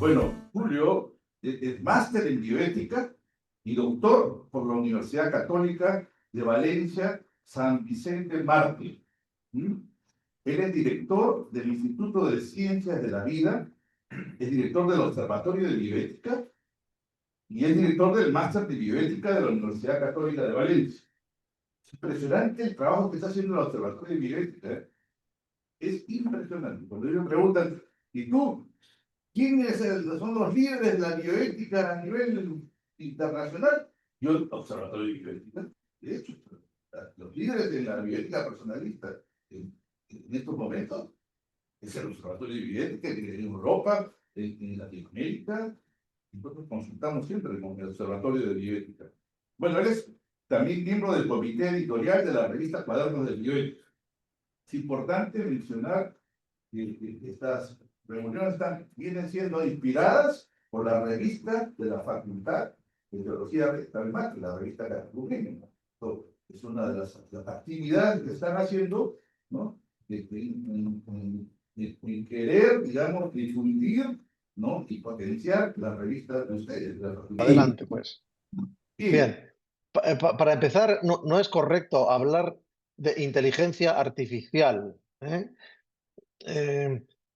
Bueno, Julio es máster en bioética y doctor por la Universidad Católica de Valencia, San Vicente Mártir. ¿Mm? Él es director del Instituto de Ciencias de la Vida, es director del Observatorio de Bioética y es director del máster de bioética de la Universidad Católica de Valencia. Es impresionante el trabajo que está haciendo el Observatorio de Bioética, ¿eh? Es impresionante. Cuando ellos me preguntan, ¿y tú? ¿Quiénes son los líderes de la bioética a nivel internacional? Yo, el Observatorio de Bioética, de hecho, los líderes de la bioética personalista en estos momentos es el Observatorio de Bioética en Europa, en Latinoamérica. Nosotros consultamos siempre con el Observatorio de Bioética. Bueno, él es también miembro del comité editorial de la revista Cuadernos de Bioética. Es importante mencionar que estas reuniones vienen siendo inspiradas por la revista de la Facultad de Teología Vegetal, la revista Catecumenio. Es una de las actividades que están haciendo, ¿no? En querer, digamos, difundir, ¿no? Y potenciar la revista de ustedes, de la Facultad. Adelante, pues. Bien. Bien, para empezar, no es correcto hablar de inteligencia artificial, ¿eh?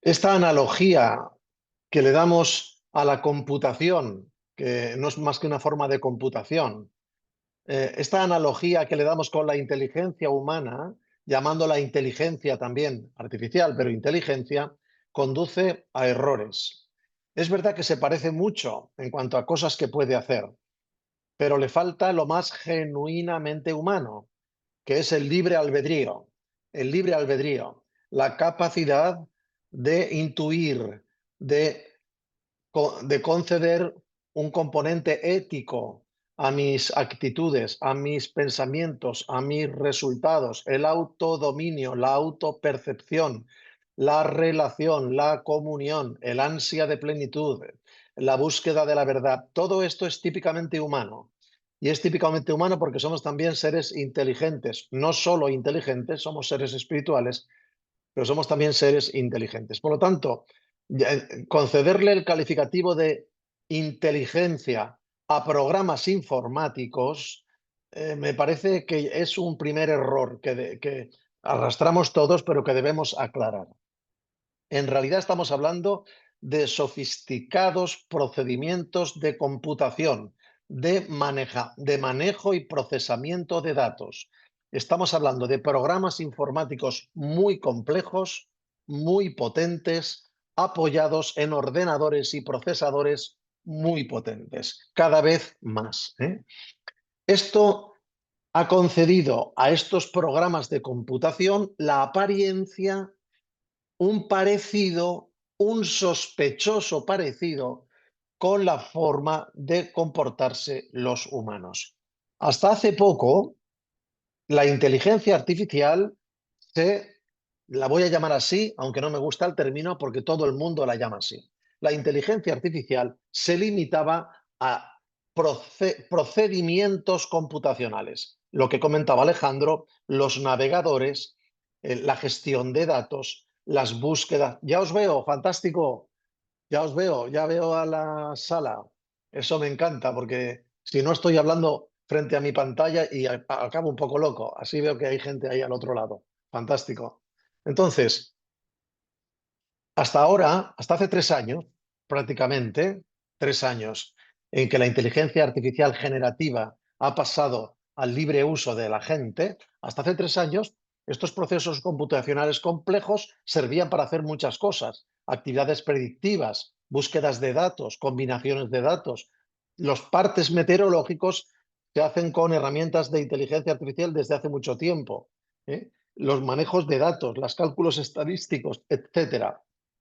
Esta analogía que le damos a la computación, que no es más que una forma de computación, esta analogía que le damos con la inteligencia humana, llamándola inteligencia también artificial, pero inteligencia, conduce a errores. Es verdad que se parece mucho en cuanto a cosas que puede hacer, pero le falta lo más genuinamente humano, que es el libre albedrío. El libre albedrío, la capacidad de intuir, de conceder un componente ético a mis actitudes, a mis pensamientos, a mis resultados, el autodominio, la autopercepción, la relación, la comunión, el ansia de plenitud, la búsqueda de la verdad. Todo esto es típicamente humano. Y es típicamente humano porque somos también seres inteligentes. No solo inteligentes, somos seres espirituales, pero somos también seres inteligentes. Por lo tanto, concederle el calificativo de inteligencia a programas informáticos me parece que es un primer error que arrastramos todos, pero que debemos aclarar. En realidad estamos hablando de sofisticados procedimientos de computación, de manejo y procesamiento de datos. Estamos hablando de programas informáticos muy complejos, muy potentes, apoyados en ordenadores y procesadores muy potentes, cada vez más, ¿eh? Esto ha concedido a estos programas de computación la apariencia, un parecido, un sospechoso parecido con la forma de comportarse los humanos. Hasta hace poco, la inteligencia artificial la voy a llamar así, aunque no me gusta el término porque todo el mundo la llama así. La inteligencia artificial se limitaba a procedimientos computacionales. Lo que comentaba Alejandro, los navegadores, la gestión de datos, las búsquedas. Ya os veo, fantástico. Ya os veo, ya veo a la sala. Eso me encanta porque si no estoy hablando frente a mi pantalla y acabo un poco loco. Así veo que hay gente ahí al otro lado. Fantástico. Entonces, hasta ahora, hasta hace 3 años, prácticamente 3 años, en que la inteligencia artificial generativa ha pasado al libre uso de la gente, hasta hace 3 años, estos procesos computacionales complejos servían para hacer muchas cosas, actividades predictivas, búsquedas de datos, combinaciones de datos. Los partes meteorológicos se hacen con herramientas de inteligencia artificial desde hace mucho tiempo, ¿eh? Los manejos de datos, los cálculos estadísticos, etcétera.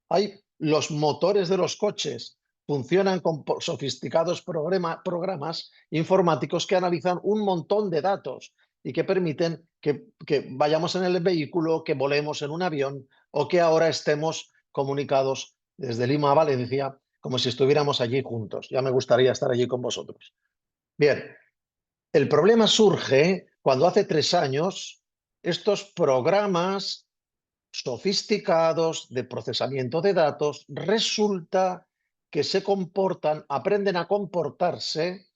Hay los motores de los coches, funcionan con sofisticados programas informáticos que analizan un montón de datos y que permiten que vayamos en el vehículo, que volemos en un avión o que ahora estemos comunicados desde Lima a Valencia como si estuviéramos allí juntos. Ya me gustaría estar allí con vosotros. Bien, el problema surge cuando hace 3 años estos programas sofisticados de procesamiento de datos resulta que se comportan, aprenden a comportarse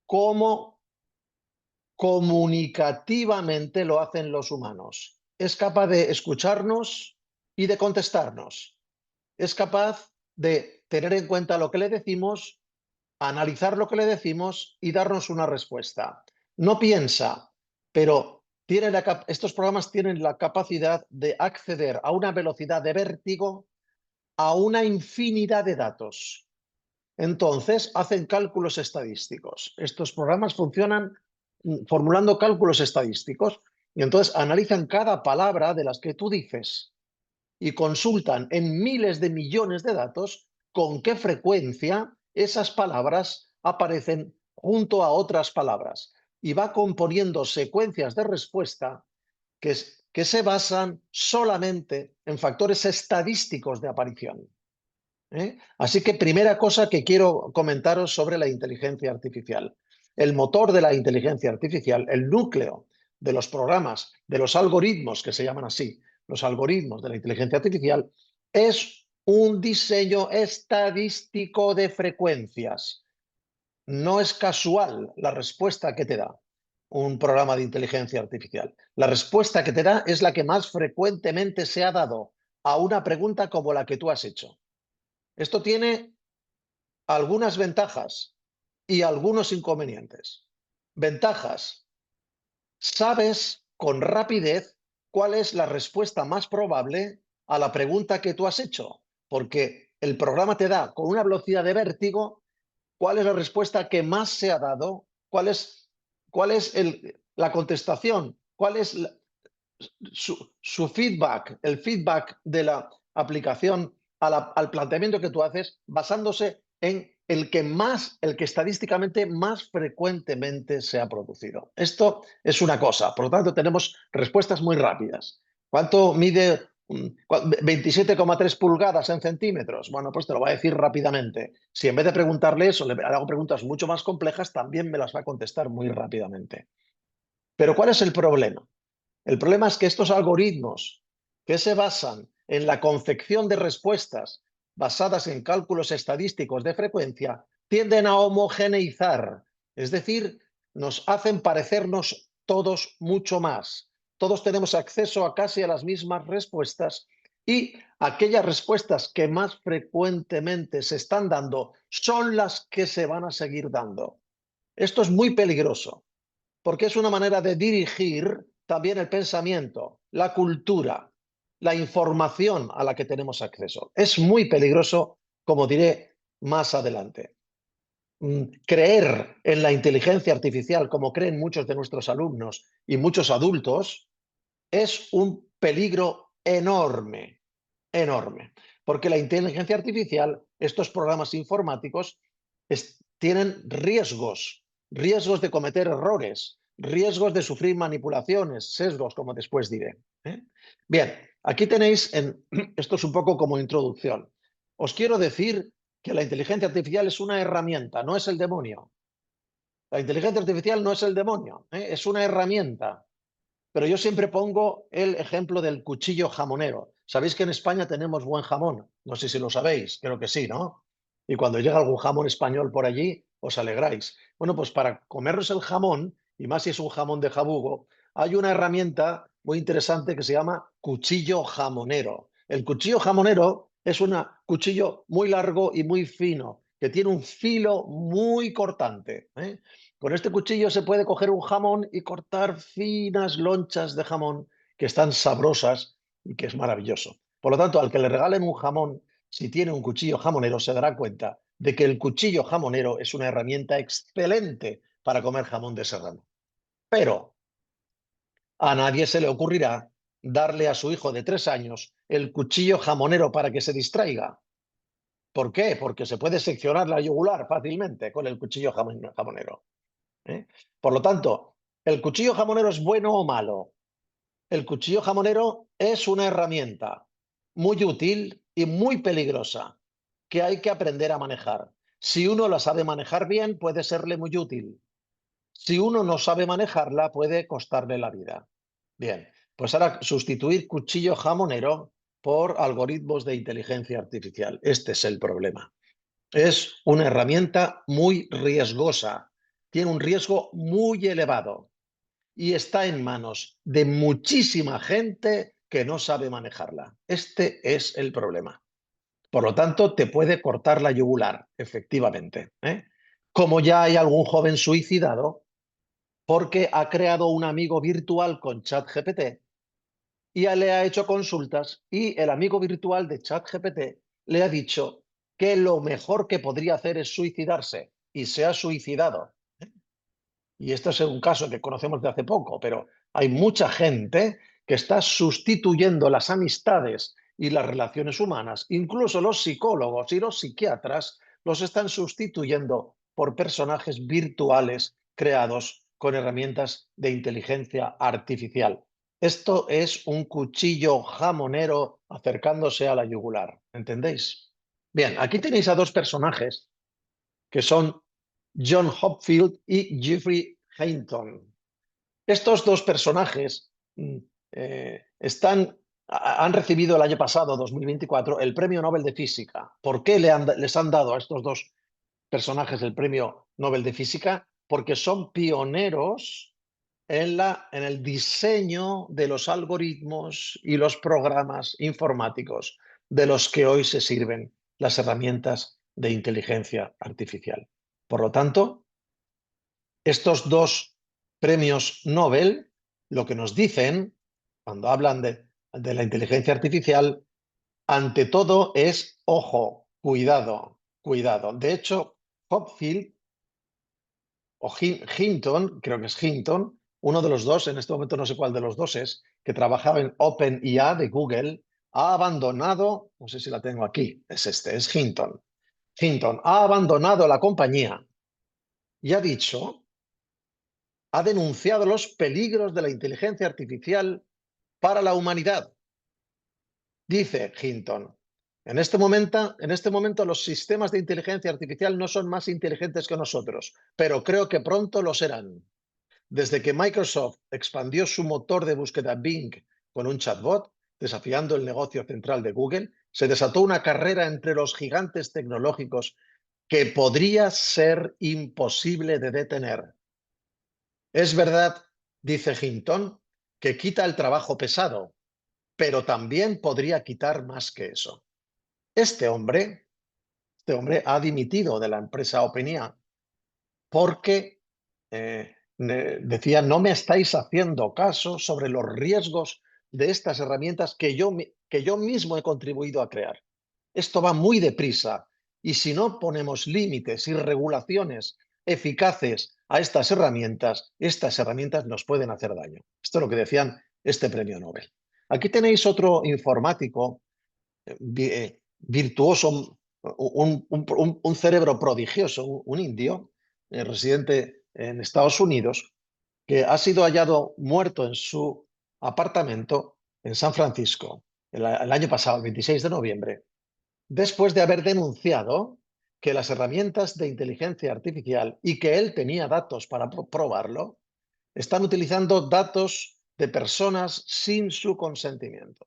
como comunicativamente lo hacen los humanos. Es capaz de escucharnos y de contestarnos. Es capaz de tener en cuenta lo que le decimos, analizar lo que le decimos y darnos una respuesta. No piensa, pero estos programas tienen la capacidad de acceder a una velocidad de vértigo a una infinidad de datos. Entonces, hacen cálculos estadísticos. Estos programas funcionan formulando cálculos estadísticos y entonces analizan cada palabra de las que tú dices y consultan en miles de millones de datos con qué frecuencia esas palabras aparecen junto a otras palabras y va componiendo secuencias de respuesta que se basan solamente en factores estadísticos de aparición. Así que primera cosa que quiero comentaros sobre la inteligencia artificial. El motor de la inteligencia artificial, el núcleo de los programas, de los algoritmos que se llaman así, los algoritmos de la inteligencia artificial, es un diseño estadístico de frecuencias. No es casual la respuesta que te da un programa de inteligencia artificial. La respuesta que te da es la que más frecuentemente se ha dado a una pregunta como la que tú has hecho. Esto tiene algunas ventajas y algunos inconvenientes. Ventajas. Sabes con rapidez cuál es la respuesta más probable a la pregunta que tú has hecho, porque el programa te da con una velocidad de vértigo cuál es la respuesta que más se ha dado, cuál es la contestación, cuál es su feedback, el feedback de la aplicación al planteamiento que tú haces, basándose en el que estadísticamente más frecuentemente se ha producido. Esto es una cosa, por lo tanto tenemos respuestas muy rápidas. ¿Cuánto mide 27,3 pulgadas en centímetros? Bueno, pues te lo va a decir rápidamente. Si en vez de preguntarle eso, le hago preguntas mucho más complejas, también me las va a contestar muy rápidamente. Pero ¿cuál es el problema? El problema es que estos algoritmos que se basan en la confección de respuestas basadas en cálculos estadísticos de frecuencia tienden a homogeneizar, es decir, nos hacen parecernos todos mucho más. Todos tenemos acceso a casi a las mismas respuestas y aquellas respuestas que más frecuentemente se están dando son las que se van a seguir dando. Esto es muy peligroso porque es una manera de dirigir también el pensamiento, la cultura, la información a la que tenemos acceso. Es muy peligroso, como diré más adelante. Creer en la inteligencia artificial, como creen muchos de nuestros alumnos y muchos adultos, es un peligro enorme, enorme. Porque la inteligencia artificial, estos programas informáticos, tienen riesgos de cometer errores, riesgos de sufrir manipulaciones, sesgos, como después diré. Bien, aquí tenéis, esto es un poco como introducción. Os quiero decir que la inteligencia artificial es una herramienta, no es el demonio. La inteligencia artificial no es el demonio, es una herramienta. Pero yo siempre pongo el ejemplo del cuchillo jamonero. Sabéis que en España tenemos buen jamón. No sé si lo sabéis, creo que sí, ¿no? Y cuando llega algún jamón español por allí, os alegráis. Bueno, pues para comernos el jamón, y más si es un jamón de jabugo, hay una herramienta muy interesante que se llama cuchillo jamonero. El cuchillo jamonero es un cuchillo muy largo y muy fino, que tiene un filo muy cortante. Con este cuchillo se puede coger un jamón y cortar finas lonchas de jamón que están sabrosas y que es maravilloso. Por lo tanto, al que le regalen un jamón, si tiene un cuchillo jamonero, se dará cuenta de que el cuchillo jamonero es una herramienta excelente para comer jamón de serrano. Pero a nadie se le ocurrirá darle a su hijo de 3 años el cuchillo jamonero para que se distraiga. ¿Por qué? Porque se puede seccionar la yugular fácilmente con el cuchillo jamonero. Por lo tanto, ¿el cuchillo jamonero es bueno o malo? El cuchillo jamonero es una herramienta muy útil y muy peligrosa que hay que aprender a manejar. Si uno la sabe manejar bien, puede serle muy útil. Si uno no sabe manejarla, puede costarle la vida. Bien, pues ahora sustituir cuchillo jamonero por algoritmos de inteligencia artificial. Este es el problema. Es una herramienta muy riesgosa, tiene un riesgo muy elevado y está en manos de muchísima gente que no sabe manejarla. Este es el problema. Por lo tanto, te puede cortar la yugular, efectivamente, ¿eh? Como ya hay algún joven suicidado porque ha creado un amigo virtual con ChatGPT y le ha hecho consultas y el amigo virtual de ChatGPT le ha dicho que lo mejor que podría hacer es suicidarse y se ha suicidado. Y este es un caso que conocemos de hace poco, pero hay mucha gente que está sustituyendo las amistades y las relaciones humanas, incluso los psicólogos y los psiquiatras los están sustituyendo por personajes virtuales creados con herramientas de inteligencia artificial. Esto es un cuchillo jamonero acercándose a la yugular, ¿entendéis? Bien, aquí tenéis a dos personajes que son John Hopfield y Jeffrey Hinton. Estos dos personajes han recibido el año pasado, 2024, el Premio Nobel de Física. ¿Por qué les han dado a estos dos personajes el Premio Nobel de Física? Porque son pioneros en el diseño de los algoritmos y los programas informáticos de los que hoy se sirven las herramientas de inteligencia artificial. Por lo tanto, estos dos premios Nobel lo que nos dicen, cuando hablan de la inteligencia artificial, ante todo es, ojo, cuidado, cuidado. De hecho, Hopfield o Hinton, creo que es Hinton, uno de los dos, en este momento no sé cuál de los dos es, que trabajaba en OpenIA de Google, ha abandonado, no sé si la tengo aquí, es Hinton. Hinton ha abandonado la compañía y ha dicho, ha denunciado los peligros de la inteligencia artificial para la humanidad. Dice Hinton, en este momento los sistemas de inteligencia artificial no son más inteligentes que nosotros, pero creo que pronto lo serán. Desde que Microsoft expandió su motor de búsqueda Bing con un chatbot, desafiando el negocio central de Google, se desató una carrera entre los gigantes tecnológicos que podría ser imposible de detener. Es verdad, dice Hinton, que quita el trabajo pesado, pero también podría quitar más que eso. Este hombre ha dimitido de la empresa OpenAI porque decía, no me estáis haciendo caso sobre los riesgos de estas herramientas que yo mismo he contribuido a crear. Esto va muy deprisa y si no ponemos límites y regulaciones eficaces a estas herramientas nos pueden hacer daño. Esto es lo que decían este premio Nobel. Aquí tenéis otro informático virtuoso, un cerebro prodigioso, un indio, residente en Estados Unidos, que ha sido hallado muerto en su apartamento en San Francisco el año pasado, el 26 de noviembre, después de haber denunciado que las herramientas de inteligencia artificial y que él tenía datos para probarlo, están utilizando datos de personas sin su consentimiento.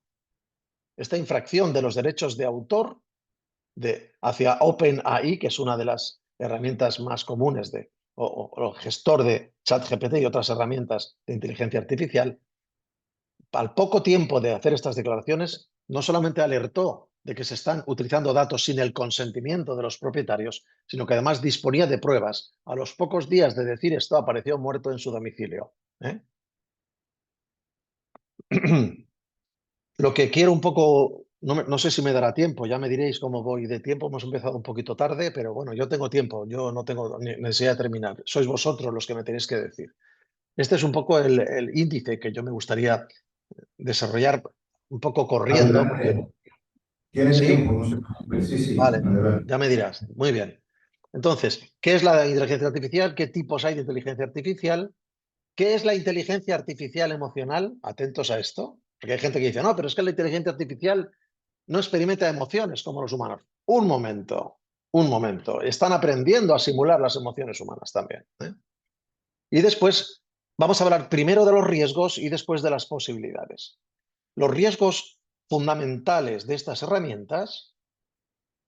Esta infracción de los derechos de autor hacia OpenAI, que es una de las herramientas más comunes o gestor de ChatGPT y otras herramientas de inteligencia artificial, al poco tiempo de hacer estas declaraciones, no solamente alertó de que se están utilizando datos sin el consentimiento de los propietarios, sino que además disponía de pruebas. A los pocos días de decir esto, apareció muerto en su domicilio. Lo que quiero un poco, no sé si me dará tiempo, ya me diréis cómo voy de tiempo, hemos empezado un poquito tarde, pero bueno, yo tengo tiempo, yo no tengo necesidad de terminar, sois vosotros los que me tenéis que decir. Este es un poco el índice que yo me gustaría desarrollar un poco corriendo, porque Adelante. Tiene tiempo, sí, no se preocupe. Sí, sí, vale, adelante. ya me dirás. Muy bien. Entonces, ¿qué es la inteligencia artificial? ¿Qué tipos hay de inteligencia artificial? ¿Qué es la inteligencia artificial emocional? Atentos a esto, porque hay gente que dice, no, pero es que la inteligencia artificial no experimenta emociones como los humanos. Un momento, un momento. Están aprendiendo a simular las emociones humanas también, ¿eh? Y después vamos a hablar primero de los riesgos y después de las posibilidades. Los riesgos fundamentales de estas herramientas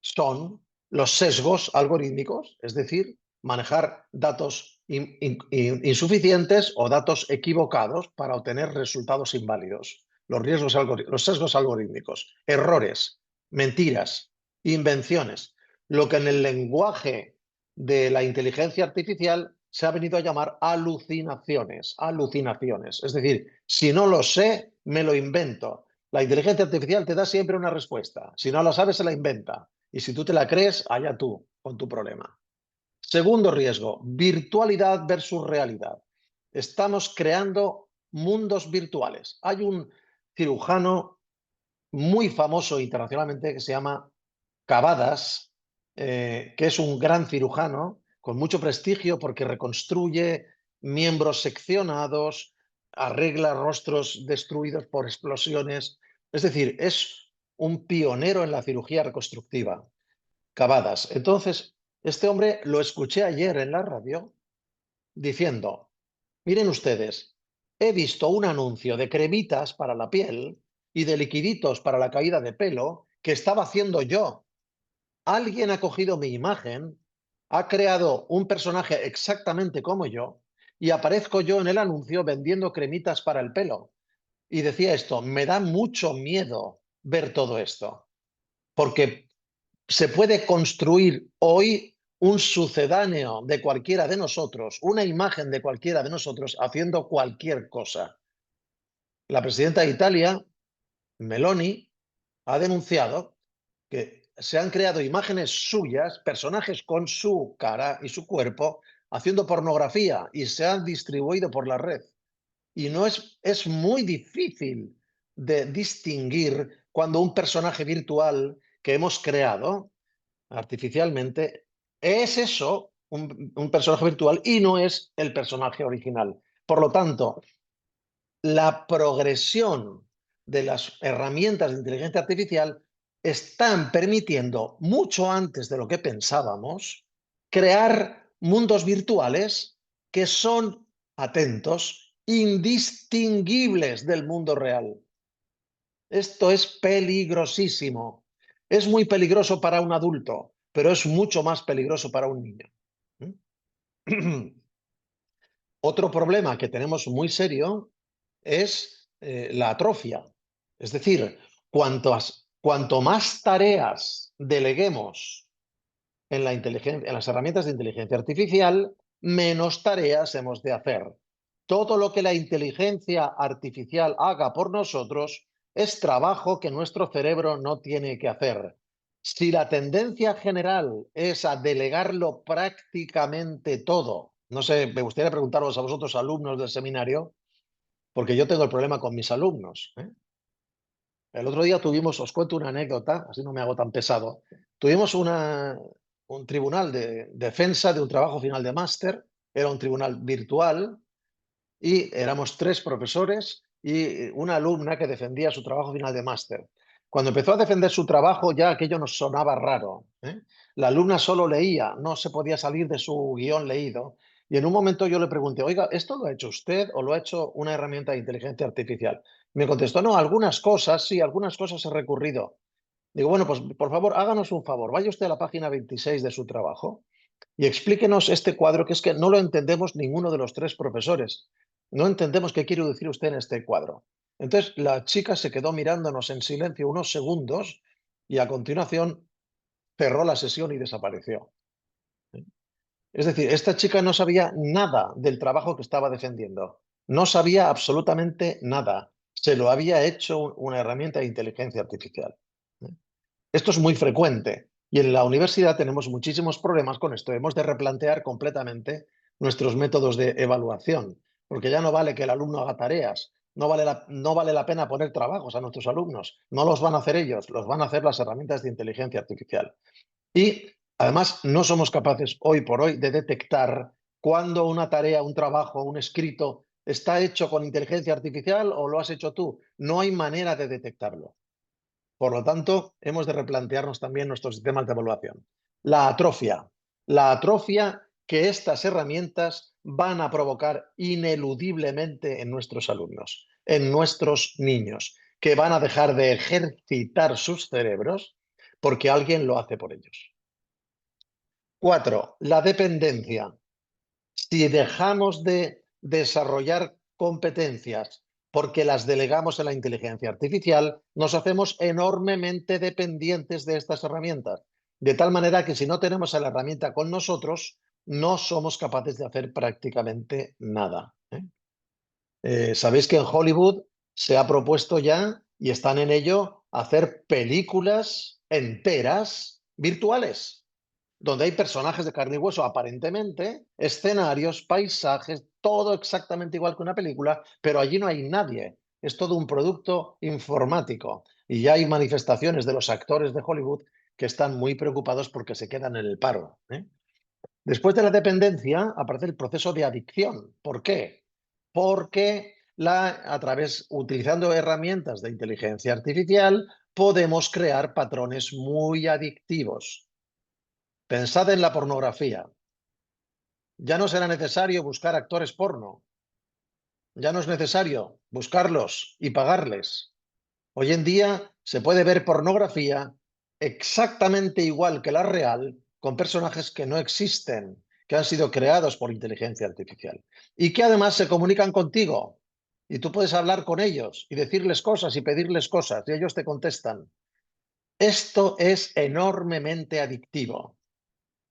son los sesgos algorítmicos, es decir, manejar datos insuficientes o datos equivocados para obtener resultados inválidos. Los sesgos algorítmicos, errores, mentiras, invenciones, lo que en el lenguaje de la inteligencia artificial se ha venido a llamar alucinaciones. Es decir, si no lo sé, me lo invento. La inteligencia artificial te da siempre una respuesta. Si no la sabes, se la inventa. Y si tú te la crees, allá tú con tu problema. Segundo riesgo, virtualidad versus realidad. Estamos creando mundos virtuales. Hay un cirujano muy famoso internacionalmente que se llama Cavadas, que es un gran cirujano con mucho prestigio porque reconstruye miembros seccionados, arregla rostros destruidos por explosiones. Es decir, es un pionero en la cirugía reconstructiva. Cavadas. Entonces, este hombre lo escuché ayer en la radio diciendo, miren ustedes, he visto un anuncio de cremitas para la piel y de liquiditos para la caída de pelo que estaba haciendo yo. Alguien ha cogido mi imagen, ha creado un personaje exactamente como yo y aparezco yo en el anuncio vendiendo cremitas para el pelo. Y decía esto, me da mucho miedo ver todo esto, porque se puede construir hoy un sucedáneo de cualquiera de nosotros, una imagen de cualquiera de nosotros haciendo cualquier cosa. La presidenta de Italia, Meloni, ha denunciado que se han creado imágenes suyas, personajes con su cara y su cuerpo, haciendo pornografía y se han distribuido por la red. Y no es muy difícil de distinguir cuando un personaje virtual que hemos creado artificialmente es eso, un personaje virtual, y no es el personaje original. Por lo tanto, la progresión de las herramientas de inteligencia artificial están permitiendo, mucho antes de lo que pensábamos, crear mundos virtuales que son, atentos, indistinguibles del mundo real. Esto es peligrosísimo. Es muy peligroso para un adulto, pero es mucho más peligroso para un niño. Otro problema que tenemos muy serio es la atrofia. Es decir, cuanto más tareas deleguemos en las herramientas de inteligencia artificial, menos tareas hemos de hacer. Todo lo que la inteligencia artificial haga por nosotros es trabajo que nuestro cerebro no tiene que hacer. Si la tendencia general es a delegarlo prácticamente todo, no sé, me gustaría preguntaros a vosotros, alumnos del seminario, porque yo tengo el problema con mis alumnos. El otro día os cuento una anécdota, así no me hago tan pesado. Tuvimos un tribunal de defensa de un trabajo final de máster, era un tribunal virtual y éramos 3 profesores y una alumna que defendía su trabajo final de máster. Cuando empezó a defender su trabajo ya aquello nos sonaba raro. La alumna solo leía, no se podía salir de su guión leído. Y en un momento yo le pregunté, oiga, ¿esto lo ha hecho usted o lo ha hecho una herramienta de inteligencia artificial? Me contestó, no, algunas cosas, sí, algunas cosas he recurrido. Digo, bueno, pues por favor, háganos un favor, vaya usted a la página 26 de su trabajo y explíquenos este cuadro, que es que no lo entendemos ninguno de los 3 profesores. No entendemos qué quiere decir usted en este cuadro. Entonces, la chica se quedó mirándonos en silencio unos segundos y a continuación cerró la sesión y desapareció. Es decir, esta chica no sabía nada del trabajo que estaba defendiendo. No sabía absolutamente nada. Se lo había hecho una herramienta de inteligencia artificial. Esto es muy frecuente y en la universidad tenemos muchísimos problemas con esto. Hemos de replantear completamente nuestros métodos de evaluación, porque ya no vale que el alumno haga tareas, no vale la pena poner trabajos a nuestros alumnos, no los van a hacer ellos, los van a hacer las herramientas de inteligencia artificial. Y además no somos capaces hoy por hoy de detectar cuando una tarea, un trabajo, un escrito está hecho con inteligencia artificial o lo has hecho tú. No hay manera de detectarlo. Por lo tanto, hemos de replantearnos también nuestros sistemas de evaluación. La atrofia que estas herramientas van a provocar ineludiblemente en nuestros alumnos, en nuestros niños, que van a dejar de ejercitar sus cerebros porque alguien lo hace por ellos. 4, la dependencia. Si dejamos de desarrollar competencias porque las delegamos en la inteligencia artificial, nos hacemos enormemente dependientes de estas herramientas. De tal manera que si no tenemos a la herramienta con nosotros, no somos capaces de hacer prácticamente nada. Sabéis que en Hollywood se ha propuesto ya, y están en ello, hacer películas enteras virtuales, donde hay personajes de carne y hueso aparentemente, escenarios, paisajes, todo exactamente igual que una película, pero allí no hay nadie. Es todo un producto informático. Y ya hay manifestaciones de los actores de Hollywood que están muy preocupados porque se quedan en el paro. Después de la dependencia aparece el proceso de adicción. ¿Por qué? Porque utilizando herramientas de inteligencia artificial, podemos crear patrones muy adictivos. Pensad en la pornografía. Ya no será necesario buscar actores porno. Ya no es necesario buscarlos y pagarles. Hoy en día se puede ver pornografía exactamente igual que la real, con personajes que no existen, que han sido creados por inteligencia artificial y que además se comunican contigo. Y tú puedes hablar con ellos y decirles cosas y pedirles cosas y ellos te contestan. Esto es enormemente adictivo.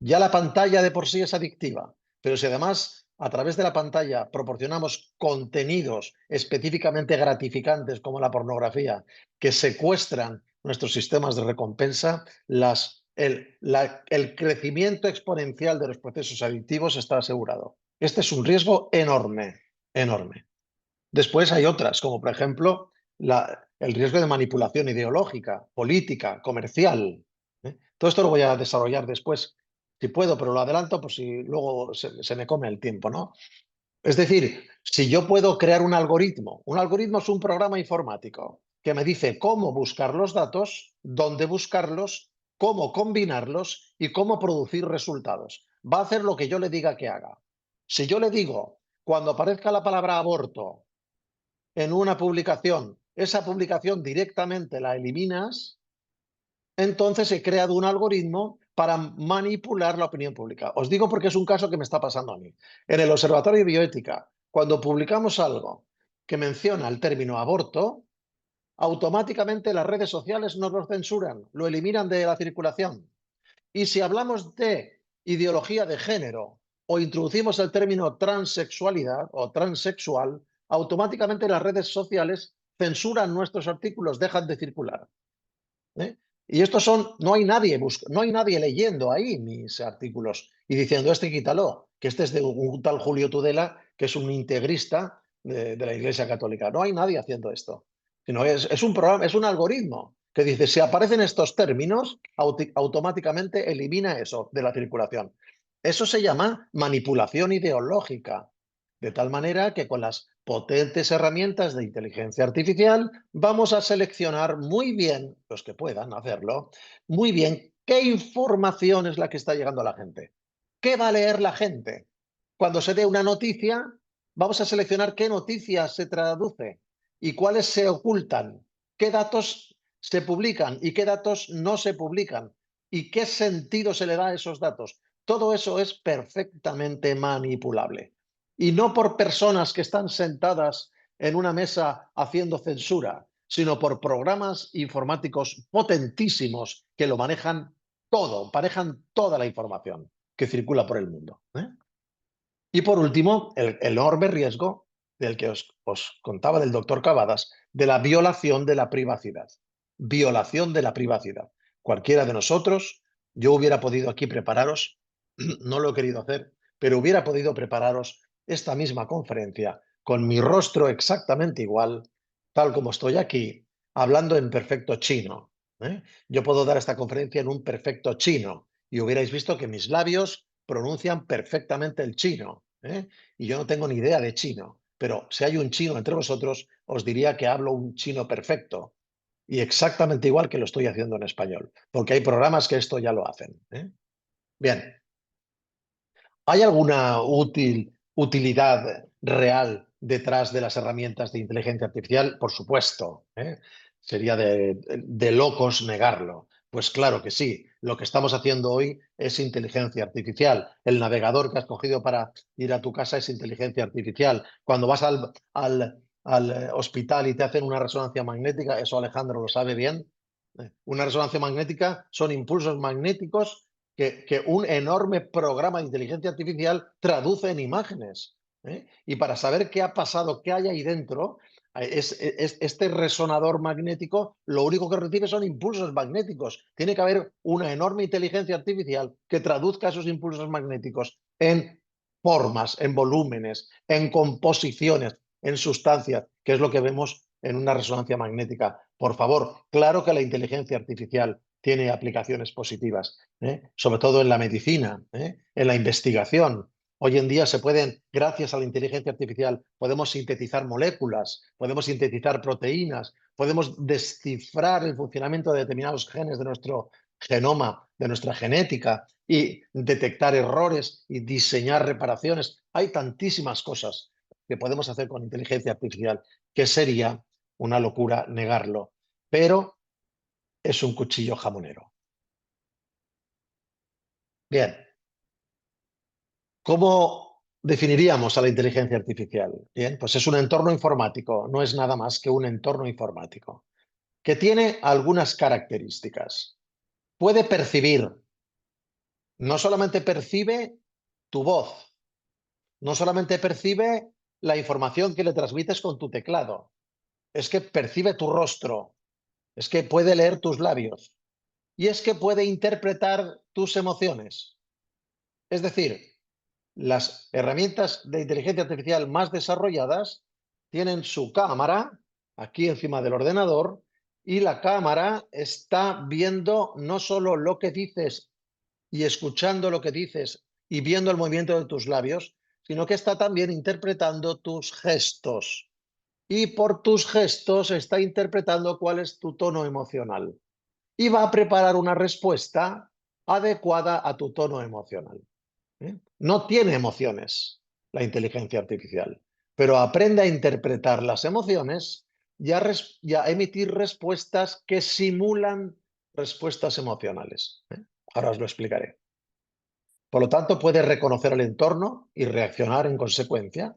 Ya la pantalla de por sí es adictiva, pero si además a través de la pantalla proporcionamos contenidos específicamente gratificantes como la pornografía, que secuestran nuestros sistemas de recompensa, el crecimiento exponencial de los procesos adictivos está asegurado. Este es un riesgo enorme, enorme. Después hay otras, como por ejemplo el riesgo de manipulación ideológica, política, comercial. Todo esto lo voy a desarrollar después, si puedo, pero lo adelanto por si luego se me come el tiempo, ¿no? Es decir, si yo puedo crear un algoritmo es un programa informático que me dice cómo buscar los datos, dónde buscarlos, cómo combinarlos y cómo producir resultados. Va a hacer lo que yo le diga que haga. Si yo le digo, cuando aparezca la palabra aborto en una publicación, esa publicación directamente la eliminas, entonces he creado un algoritmo para manipular la opinión pública. Os digo porque es un caso que me está pasando a mí. En el Observatorio de Bioética, cuando publicamos algo que menciona el término aborto, automáticamente las redes sociales nos lo censuran, lo eliminan de la circulación. Y si hablamos de ideología de género o introducimos el término transexualidad o transexual, automáticamente las redes sociales censuran nuestros artículos, dejan de circular. Y estos no hay nadie leyendo ahí mis artículos y diciendo, este quítalo, que este es de un tal Julio Tudela, que es un integrista de la Iglesia Católica. No hay nadie haciendo esto. Sino es un programa, es un algoritmo que dice, si aparecen estos términos, automáticamente elimina eso de la circulación. Eso se llama manipulación ideológica. De tal manera que con las potentes herramientas de inteligencia artificial vamos a seleccionar muy bien, los que puedan hacerlo, muy bien qué información es la que está llegando a la gente. ¿Qué va a leer la gente? Cuando se dé una noticia, vamos a seleccionar qué noticias se traduce y cuáles se ocultan, qué datos se publican y qué datos no se publican y qué sentido se le da a esos datos. Todo eso es perfectamente manipulable. Y no por personas que están sentadas en una mesa haciendo censura, sino por programas informáticos potentísimos que lo manejan todo, manejan toda la información que circula por el mundo. Y por último, el enorme riesgo del que os contaba del doctor Cavadas, de la violación de la privacidad. Violación de la privacidad. Cualquiera de nosotros, yo hubiera podido aquí prepararos, no lo he querido hacer, pero hubiera podido prepararos esta misma conferencia con mi rostro exactamente igual, tal como estoy aquí, hablando en perfecto chino. Yo puedo dar esta conferencia en un perfecto chino y hubierais visto que mis labios pronuncian perfectamente el chino, y yo no tengo ni idea de chino, pero si hay un chino entre vosotros, os diría que hablo un chino perfecto y exactamente igual que lo estoy haciendo en español, porque hay programas que esto ya lo hacen. Bien, ¿hay alguna utilidad real detrás de las herramientas de inteligencia artificial? Por supuesto, sería de locos negarlo. Pues claro que sí. Lo que estamos haciendo hoy es inteligencia artificial. El navegador que has cogido para ir a tu casa es inteligencia artificial. Cuando vas al hospital y te hacen una resonancia magnética, eso Alejandro lo sabe bien. Una resonancia magnética son impulsos magnéticos que un enorme programa de inteligencia artificial traduce en imágenes. Y para saber qué ha pasado, qué hay ahí dentro, este resonador magnético lo único que recibe son impulsos magnéticos. Tiene que haber una enorme inteligencia artificial que traduzca esos impulsos magnéticos en formas, en volúmenes, en composiciones, en sustancias, que es lo que vemos en una resonancia magnética. Por favor, claro que la inteligencia artificial tiene aplicaciones positivas, sobre todo en la medicina, en la investigación. Hoy en día se pueden, gracias a la inteligencia artificial, podemos sintetizar moléculas, podemos sintetizar proteínas, podemos descifrar el funcionamiento de determinados genes de nuestro genoma, de nuestra genética y detectar errores y diseñar reparaciones. Hay tantísimas cosas que podemos hacer con inteligencia artificial que sería una locura negarlo, pero es un cuchillo jamonero. Bien. ¿Cómo definiríamos a la inteligencia artificial? Bien, pues es un entorno informático, no es nada más que un entorno informático, que tiene algunas características. Puede percibir, no solamente percibe tu voz, no solamente percibe la información que le transmites con tu teclado, es que percibe tu rostro, es que puede leer tus labios y es que puede interpretar tus emociones. Es decir, las herramientas de inteligencia artificial más desarrolladas tienen su cámara aquí encima del ordenador y la cámara está viendo no solo lo que dices y escuchando lo que dices y viendo el movimiento de tus labios, sino que está también interpretando tus gestos. Y por tus gestos está interpretando cuál es tu tono emocional. Y va a preparar una respuesta adecuada a tu tono emocional. No tiene emociones la inteligencia artificial, pero aprende a interpretar las emociones y a emitir respuestas que simulan respuestas emocionales. Ahora os lo explicaré. Por lo tanto, puede reconocer el entorno y reaccionar en consecuencia.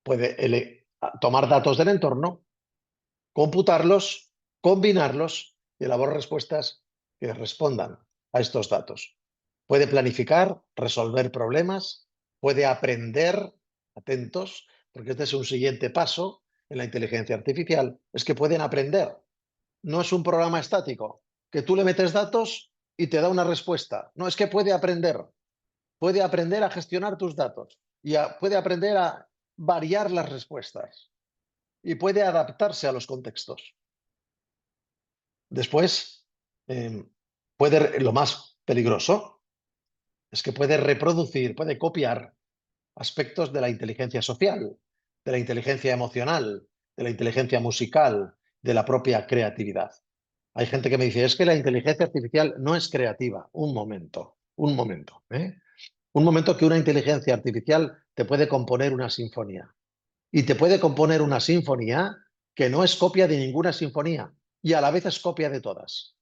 Puede tomar datos del entorno, computarlos, combinarlos y elaborar respuestas que respondan a estos datos. Puede planificar, resolver problemas, puede aprender, atentos, porque este es un siguiente paso en la inteligencia artificial, es que pueden aprender. No es un programa estático, que tú le metes datos y te da una respuesta. No, es que puede aprender a gestionar tus datos y puede aprender a variar las respuestas y puede adaptarse a los contextos. Después, lo más peligroso es que puede reproducir, puede copiar aspectos de la inteligencia social, de la inteligencia emocional, de la inteligencia musical, de la propia creatividad. Hay gente que me dice, es que la inteligencia artificial no es creativa. Un momento, un momento. Un momento que una inteligencia artificial te puede componer una sinfonía. Y te puede componer una sinfonía que no es copia de ninguna sinfonía y a la vez es copia de todas.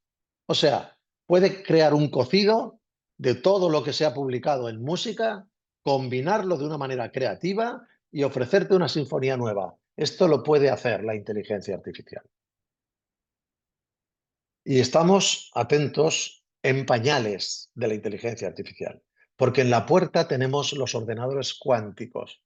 O sea, puede crear un cocido de todo lo que se ha publicado en música, combinarlo de una manera creativa y ofrecerte una sinfonía nueva. Esto lo puede hacer la inteligencia artificial. Y estamos atentos en pañales de la inteligencia artificial, porque en la puerta tenemos los ordenadores cuánticos.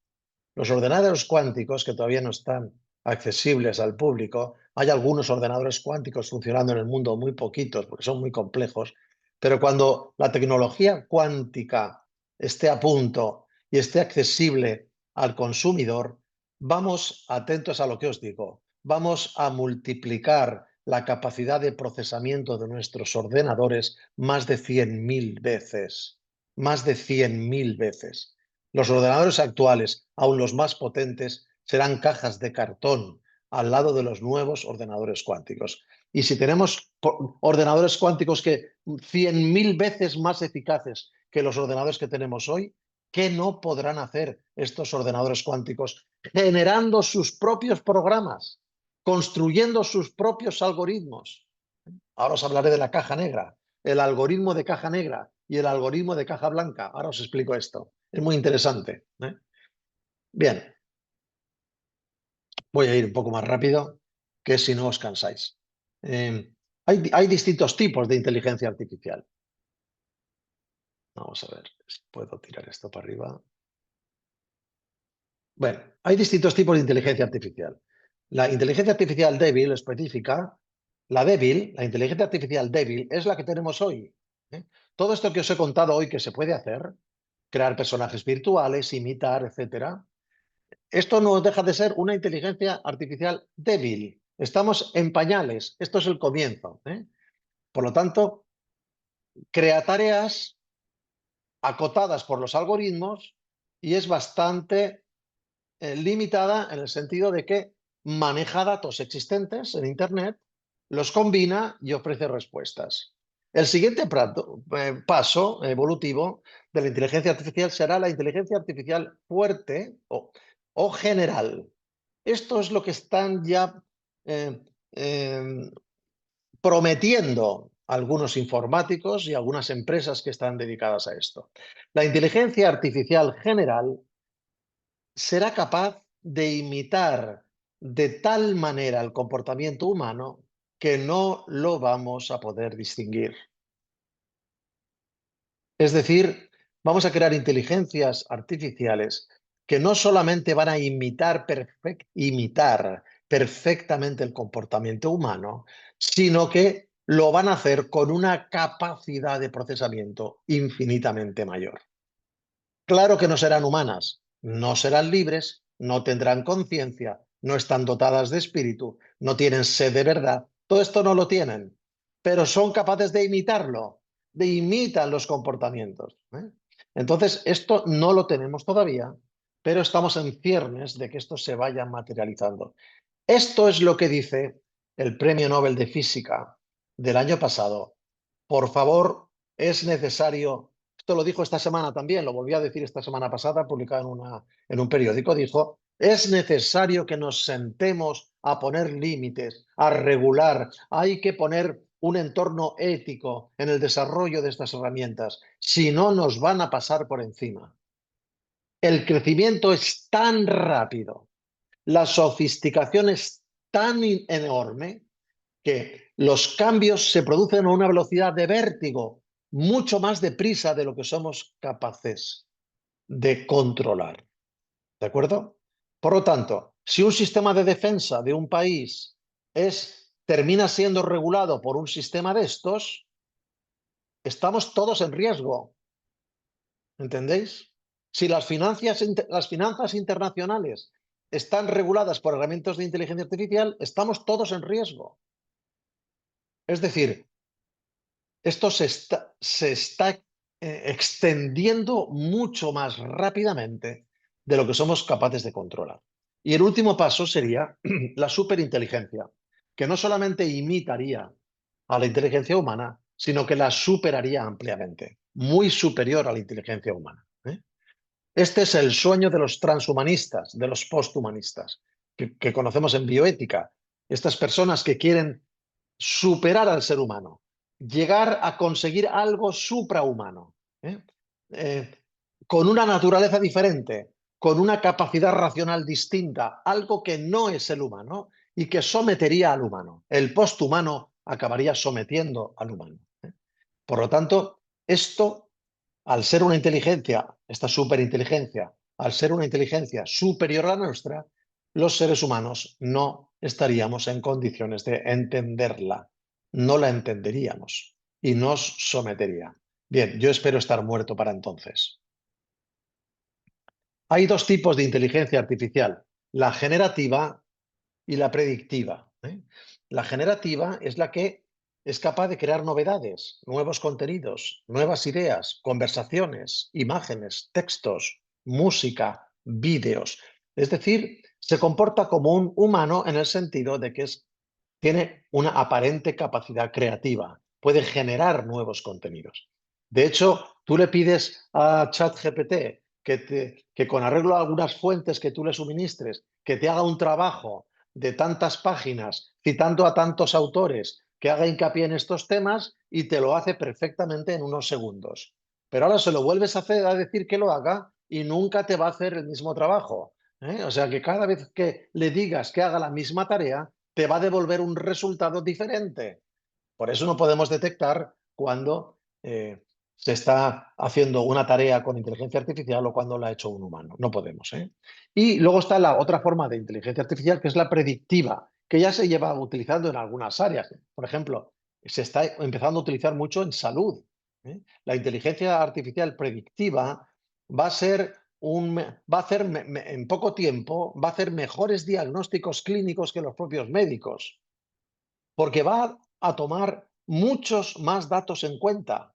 Los ordenadores cuánticos que todavía no están accesibles al público, hay algunos ordenadores cuánticos funcionando en el mundo, muy poquitos, porque son muy complejos, pero cuando la tecnología cuántica esté a punto y esté accesible al consumidor, vamos atentos a lo que os digo, vamos a multiplicar la capacidad de procesamiento de nuestros ordenadores más de 100.000 veces, más de 100.000 veces. Los ordenadores actuales, aun los más potentes, serán cajas de cartón al lado de los nuevos ordenadores cuánticos. Y si tenemos ordenadores cuánticos que 100.000 veces más eficaces que los ordenadores que tenemos hoy, ¿qué no podrán hacer estos ordenadores cuánticos generando sus propios programas, construyendo sus propios algoritmos? Ahora os hablaré de la caja negra, el algoritmo de caja negra y el algoritmo de caja blanca. Ahora os explico esto. Es muy interesante, ¿eh? Bien, voy a ir un poco más rápido, que si no os cansáis. Hay distintos tipos de inteligencia artificial. Vamos a ver si puedo tirar esto para arriba. Bueno, hay distintos tipos de inteligencia artificial. La inteligencia artificial débil específica, la inteligencia artificial débil es la que tenemos hoy, ¿eh? Todo esto que os he contado hoy que se puede hacer, crear personajes virtuales, imitar, etcétera, esto no deja de ser una inteligencia artificial débil. Estamos en pañales, esto es el comienzo, ¿eh? Por lo tanto, crea tareas acotadas por los algoritmos y es bastante limitada en el sentido de que maneja datos existentes en Internet, los combina y ofrece respuestas. El siguiente paso evolutivo de la inteligencia artificial será la inteligencia artificial fuerte o general. Esto es lo que están ya eh, eh, prometiendo algunos informáticos y algunas empresas que están dedicadas a esto. La inteligencia artificial general será capaz de imitar de tal manera el comportamiento humano que no lo vamos a poder distinguir. Es decir, vamos a crear inteligencias artificiales que no solamente van a imitar perfectamente el comportamiento humano, sino que lo van a hacer con una capacidad de procesamiento infinitamente mayor. Claro que no serán humanas, no serán libres, no tendrán conciencia, no están dotadas de espíritu, no tienen sed de verdad. Todo esto no lo tienen, pero son capaces de imitarlo, imitan los comportamientos, ¿eh? Entonces, esto no lo tenemos todavía, pero estamos en ciernes de que esto se vaya materializando. Esto es lo que dice el Premio Nobel de Física del año pasado. Por favor, es necesario, esto lo dijo esta semana también, lo volví a decir esta semana pasada, publicado en un periódico, dijo, es necesario que nos sentemos a poner límites, a regular, hay que poner un entorno ético en el desarrollo de estas herramientas, si no nos van a pasar por encima. El crecimiento es tan rápido, la sofisticación es tan enorme que los cambios se producen a una velocidad de vértigo, mucho más deprisa de lo que somos capaces de controlar. ¿De acuerdo? Por lo tanto, si un sistema de defensa de un país termina siendo regulado por un sistema de estos, estamos todos en riesgo. ¿Entendéis? Si las finanzas internacionales están reguladas por herramientas de inteligencia artificial, estamos todos en riesgo. Es decir, esto se está extendiendo mucho más rápidamente de lo que somos capaces de controlar. Y el último paso sería la superinteligencia, que no solamente imitaría a la inteligencia humana, sino que la superaría ampliamente, muy superior a la inteligencia humana, ¿eh? Este es el sueño de los transhumanistas, de los posthumanistas, que conocemos en bioética. Estas personas que quieren superar al ser humano, llegar a conseguir algo suprahumano, ¿eh? Eh, con una naturaleza diferente, con una capacidad racional distinta, algo que no es el humano y que sometería al humano. El posthumano acabaría sometiendo al humano, ¿eh? Por lo tanto, esto, al ser una inteligencia, esta superinteligencia, al ser una inteligencia superior a la nuestra, los seres humanos no estaríamos en condiciones de entenderla, no la entenderíamos y nos sometería. Bien, yo espero estar muerto para entonces. Hay dos tipos de inteligencia artificial, la generativa y la predictiva, ¿eh? La generativa es la que es capaz de crear novedades, nuevos contenidos, nuevas ideas, conversaciones, imágenes, textos, música, vídeos. Es decir, se comporta como un humano en el sentido de que tiene una aparente capacidad creativa, puede generar nuevos contenidos. De hecho, tú le pides a ChatGPT que con arreglo a algunas fuentes que tú le suministres, que te haga un trabajo de tantas páginas, citando a tantos autores, que haga hincapié en estos temas y te lo hace perfectamente en unos segundos. Pero ahora se lo vuelves a decir que lo haga y nunca te va a hacer el mismo trabajo, ¿eh? O sea que cada vez que le digas que haga la misma tarea, te va a devolver un resultado diferente. Por eso no podemos detectar cuando se está haciendo una tarea con inteligencia artificial o cuando la ha hecho un humano. No podemos, ¿eh? Y luego está la otra forma de inteligencia artificial, que es la predictiva, que ya se lleva utilizando en algunas áreas. Por ejemplo, se está empezando a utilizar mucho en salud, ¿eh? La inteligencia artificial predictiva va a ser va a hacer en poco tiempo, va a hacer mejores diagnósticos clínicos que los propios médicos, porque va a tomar muchos más datos en cuenta,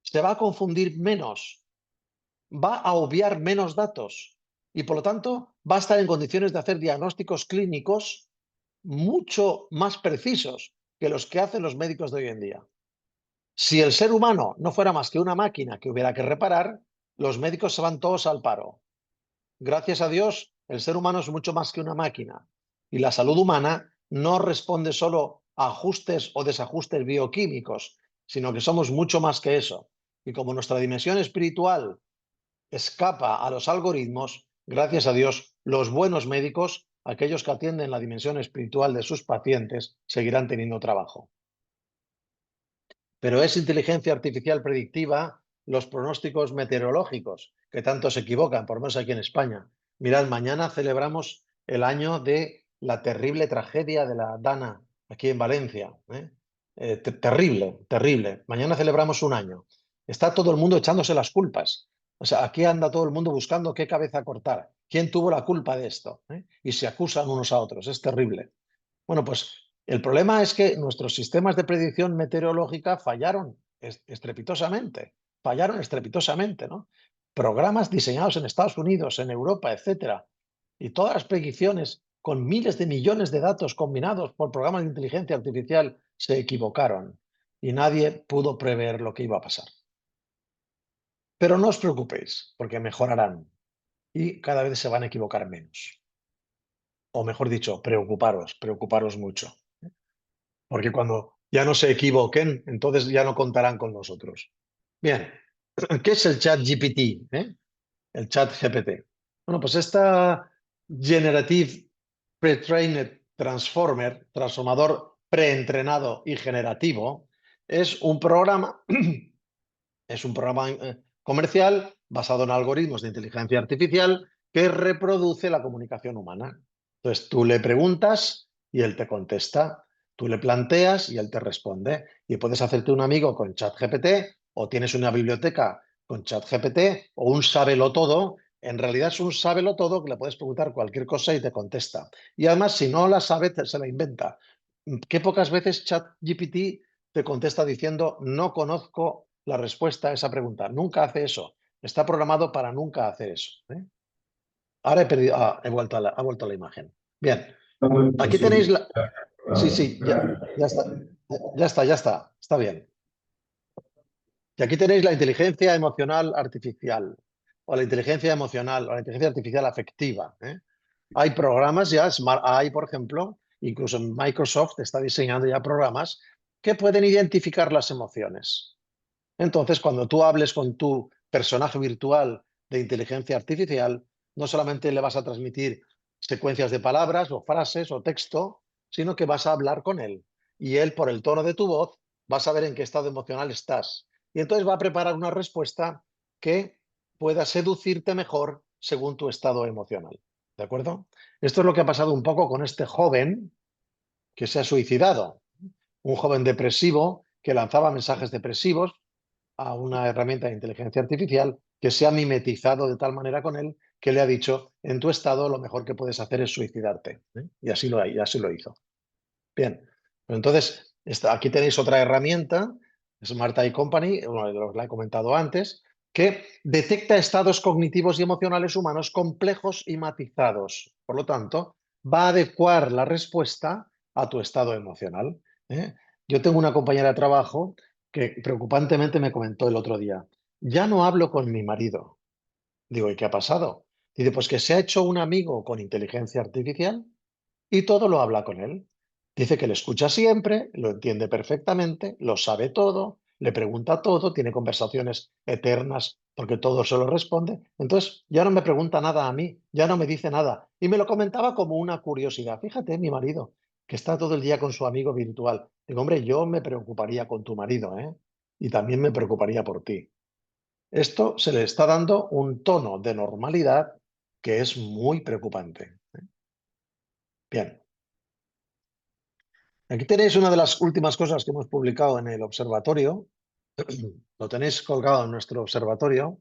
se va a confundir menos, va a obviar menos datos y por lo tanto va a estar en condiciones de hacer diagnósticos clínicos mucho más precisos que los que hacen los médicos de hoy en día. Si el ser humano no fuera más que una máquina que hubiera que reparar, los médicos se van todos al paro. Gracias a Dios, el ser humano es mucho más que una máquina y la salud humana no responde solo a ajustes o desajustes bioquímicos, sino que somos mucho más que eso. Y como nuestra dimensión espiritual escapa a los algoritmos, gracias a Dios, los buenos médicos, aquellos que atienden la dimensión espiritual de sus pacientes, seguirán teniendo trabajo. Pero es inteligencia artificial predictiva los pronósticos meteorológicos, que tanto se equivocan, por lo menos aquí en España. Mirad, mañana celebramos el año de la terrible tragedia de la Dana, aquí en Valencia, ¿eh? Terrible, terrible. Mañana celebramos un año. Está todo el mundo echándose las culpas. O sea, aquí anda todo el mundo buscando qué cabeza cortar. ¿Quién tuvo la culpa de esto? ¿Eh? Y se acusan unos a otros. Es terrible. Bueno, pues el problema es que nuestros sistemas de predicción meteorológica fallaron estrepitosamente, ¿no? Programas diseñados en Estados Unidos, en Europa, etcétera, y todas las predicciones con miles de millones de datos combinados por programas de inteligencia artificial se equivocaron y nadie pudo prever lo que iba a pasar. Pero no os preocupéis, porque mejorarán y cada vez se van a equivocar menos. O mejor dicho, preocuparos mucho. Porque cuando ya no se equivoquen, entonces ya no contarán con nosotros. Bien, ¿qué es el chat GPT? El chat GPT. Bueno, pues esta Generative Pre-trained Transformer, transformador preentrenado y generativo, es un programa, comercial basado en algoritmos de inteligencia artificial que reproduce la comunicación humana. Entonces tú le preguntas y él te contesta. Tú le planteas y él te responde. Y puedes hacerte un amigo con ChatGPT o tienes una biblioteca con ChatGPT o un sábelo-todo. En realidad es un sábelo-todo que le puedes preguntar cualquier cosa y te contesta. Y además, si no la sabe, se la inventa. ¿Qué pocas veces ChatGPT te contesta diciendo no conozco la respuesta a esa pregunta? Nunca hace eso. Está programado para nunca hacer eso, ¿eh? Ahora he perdido, he vuelto ha vuelto a la imagen. Bien, aquí tenéis la... Sí, sí, ya está. Está bien. Y aquí tenéis la inteligencia emocional artificial, o la inteligencia emocional, o la inteligencia artificial afectiva, ¿eh? Hay programas ya, hay, por ejemplo, incluso Microsoft está diseñando ya programas que pueden identificar las emociones. Entonces, cuando tú hables con tu personaje virtual de inteligencia artificial, no solamente le vas a transmitir secuencias de palabras o frases o texto, sino que vas a hablar con él. Y él, por el tono de tu voz, va a saber en qué estado emocional estás. Y entonces va a preparar una respuesta que pueda seducirte mejor según tu estado emocional. ¿De acuerdo? Esto es lo que ha pasado un poco con este joven que se ha suicidado. Un joven depresivo que lanzaba mensajes depresivos a una herramienta de inteligencia artificial que se ha mimetizado de tal manera con él que le ha dicho, en tu estado lo mejor que puedes hacer es suicidarte, ¿eh? Y así lo hizo. Bien, pues entonces aquí tenéis otra herramienta, Smart Eye Company, uno de los que la he comentado antes, que detecta estados cognitivos y emocionales humanos complejos y matizados. Por lo tanto, va a adecuar la respuesta a tu estado emocional, ¿eh? Yo tengo una compañera de trabajo que preocupantemente me comentó el otro día, ya no hablo con mi marido. Digo, ¿y qué ha pasado? Dice, pues que se ha hecho un amigo con inteligencia artificial y todo lo habla con él. Dice que le escucha siempre, lo entiende perfectamente, lo sabe todo, le pregunta todo, tiene conversaciones eternas porque todo se lo responde. Entonces, ya no me pregunta nada a mí, ya no me dice nada. Y me lo comentaba como una curiosidad. Fíjate, mi marido, que está todo el día con su amigo virtual. Digo, hombre, yo me preocuparía con tu marido, ¿eh? Y también me preocuparía por ti. Esto se le está dando un tono de normalidad que es muy preocupante. Bien. Aquí tenéis una de las últimas cosas que hemos publicado en el observatorio. Lo tenéis colgado en nuestro observatorio.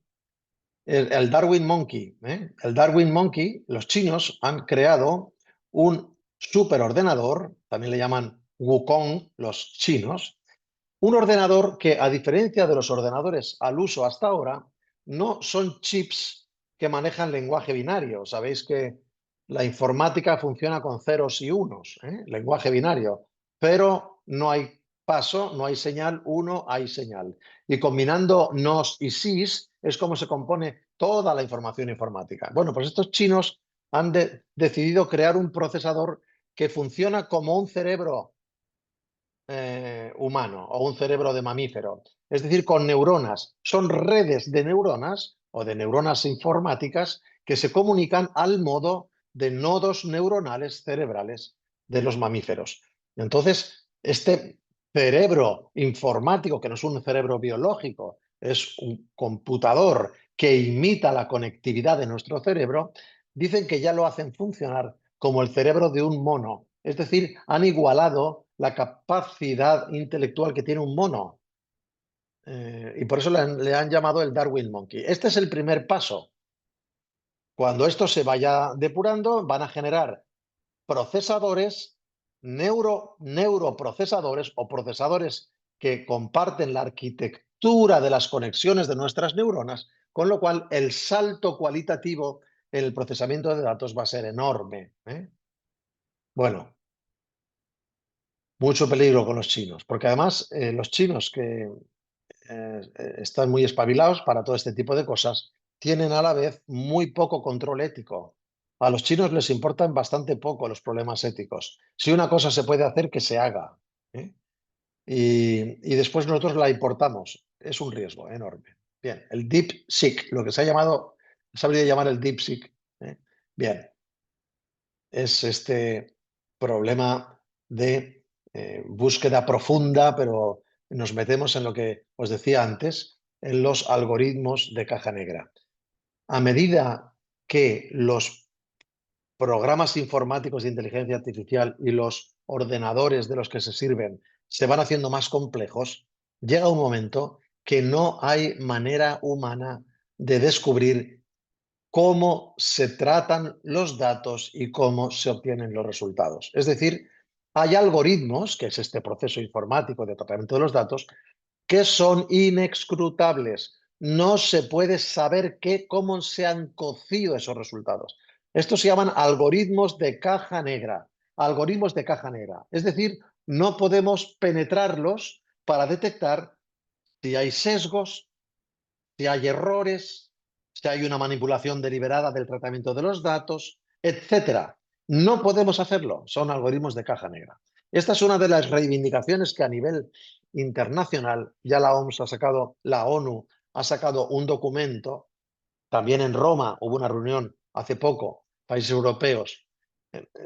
El Darwin Monkey. El Darwin Monkey, los chinos han creado un superordenador, también le llaman Wukong los chinos, un ordenador que, a diferencia de los ordenadores al uso hasta ahora, no son chips que manejan lenguaje binario. Sabéis que la informática funciona con ceros y unos, lenguaje binario, pero no hay paso, no hay señal, uno hay señal. Y combinando nos y sis es como se compone toda la información informática. Bueno, pues estos chinos han decidido crear un procesador que funciona como un cerebro humano o un cerebro de mamífero. Es decir, con neuronas. Son redes de neuronas o de neuronas informáticas que se comunican al modo de nodos neuronales cerebrales de los mamíferos. Entonces, este cerebro informático, que no es un cerebro biológico, es un computador que imita la conectividad de nuestro cerebro, dicen que ya lo hacen funcionar como el cerebro de un mono. Es decir, han igualado la capacidad intelectual que tiene un mono. Y por eso le han llamado el Darwin Monkey. Este es el primer paso. Cuando esto se vaya depurando, van a generar procesadores, neuroprocesadores o procesadores que comparten la arquitectura de las conexiones de nuestras neuronas, con lo cual el salto cualitativo en el procesamiento de datos va a ser enorme. Bueno, mucho peligro con los chinos, porque además los chinos que están muy espabilados para todo este tipo de cosas, tienen a la vez muy poco control ético. A los chinos les importan bastante poco los problemas éticos. Si una cosa se puede hacer, que se haga. ¿eh? Y después nosotros la importamos. Es un riesgo enorme. Bien, el DeepSeek, lo que se ha llamado, se habría llamar el DeepSeek. Bien, es este problema de búsqueda profunda, pero nos metemos en lo que os decía antes, en los algoritmos de caja negra. A medida que los programas informáticos de inteligencia artificial y los ordenadores de los que se sirven se van haciendo más complejos, llega un momento que no hay manera humana de descubrir cómo se tratan los datos y cómo se obtienen los resultados. Es decir, hay algoritmos, que es este proceso informático de tratamiento de los datos, que son inescrutables. No se puede saber cómo se han cocido esos resultados. Estos se llaman algoritmos de caja negra. Algoritmos de caja negra. Es decir, no podemos penetrarlos para detectar si hay sesgos, si hay errores, si hay una manipulación deliberada del tratamiento de los datos, etcétera. No podemos hacerlo, son algoritmos de caja negra. Esta es una de las reivindicaciones que a nivel internacional ya la OMS ha sacado, la ONU ha sacado un documento, también en Roma hubo una reunión hace poco, países europeos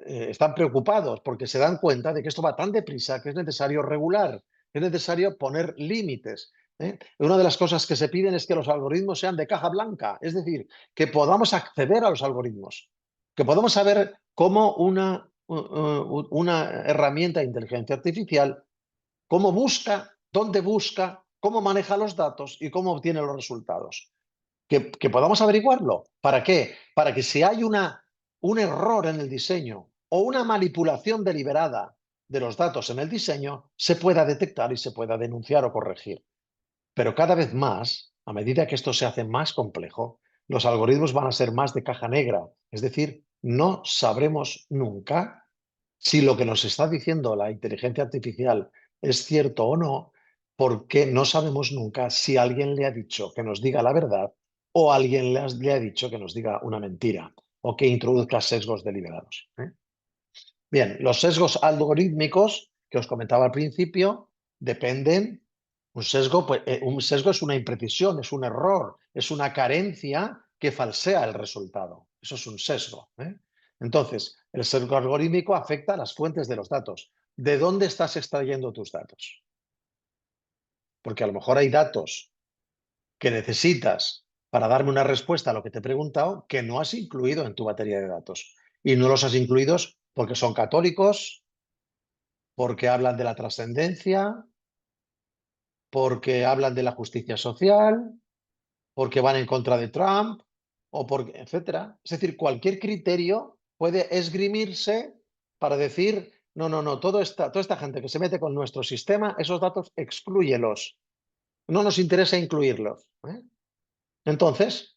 están preocupados porque se dan cuenta de que esto va tan deprisa que es necesario regular, es necesario poner límites. Una de las cosas que se piden es que los algoritmos sean de caja blanca, es decir, que podamos acceder a los algoritmos, que podamos saber cómo una herramienta de inteligencia artificial, cómo busca, dónde busca, cómo maneja los datos y cómo obtiene los resultados. Que podamos averiguarlo. ¿Para qué? Para que si hay un error en el diseño o una manipulación deliberada de los datos en el diseño, se pueda detectar y se pueda denunciar o corregir. Pero cada vez más, a medida que esto se hace más complejo, los algoritmos van a ser más de caja negra. Es decir, no sabremos nunca si lo que nos está diciendo la inteligencia artificial es cierto o no, porque no sabemos nunca si alguien le ha dicho que nos diga la verdad o alguien le ha dicho que nos diga una mentira o que introduzca sesgos deliberados. Bien, los sesgos algorítmicos que os comentaba al principio dependen. Un sesgo es una imprecisión, es un error, es una carencia que falsea el resultado. Eso es un sesgo, ¿eh? Entonces, el sesgo algorítmico afecta a las fuentes de los datos. ¿De dónde estás extrayendo tus datos? Porque a lo mejor hay datos que necesitas para darme una respuesta a lo que te he preguntado que no has incluido en tu batería de datos. Y no los has incluido porque son católicos, porque hablan de la trascendencia, porque hablan de la justicia social, porque van en contra de Trump, o porque, etcétera. Es decir, cualquier criterio puede esgrimirse para decir, no, no, no, toda esta gente que se mete con nuestro sistema, esos datos exclúyelos. No nos interesa incluirlos, ¿eh? Entonces,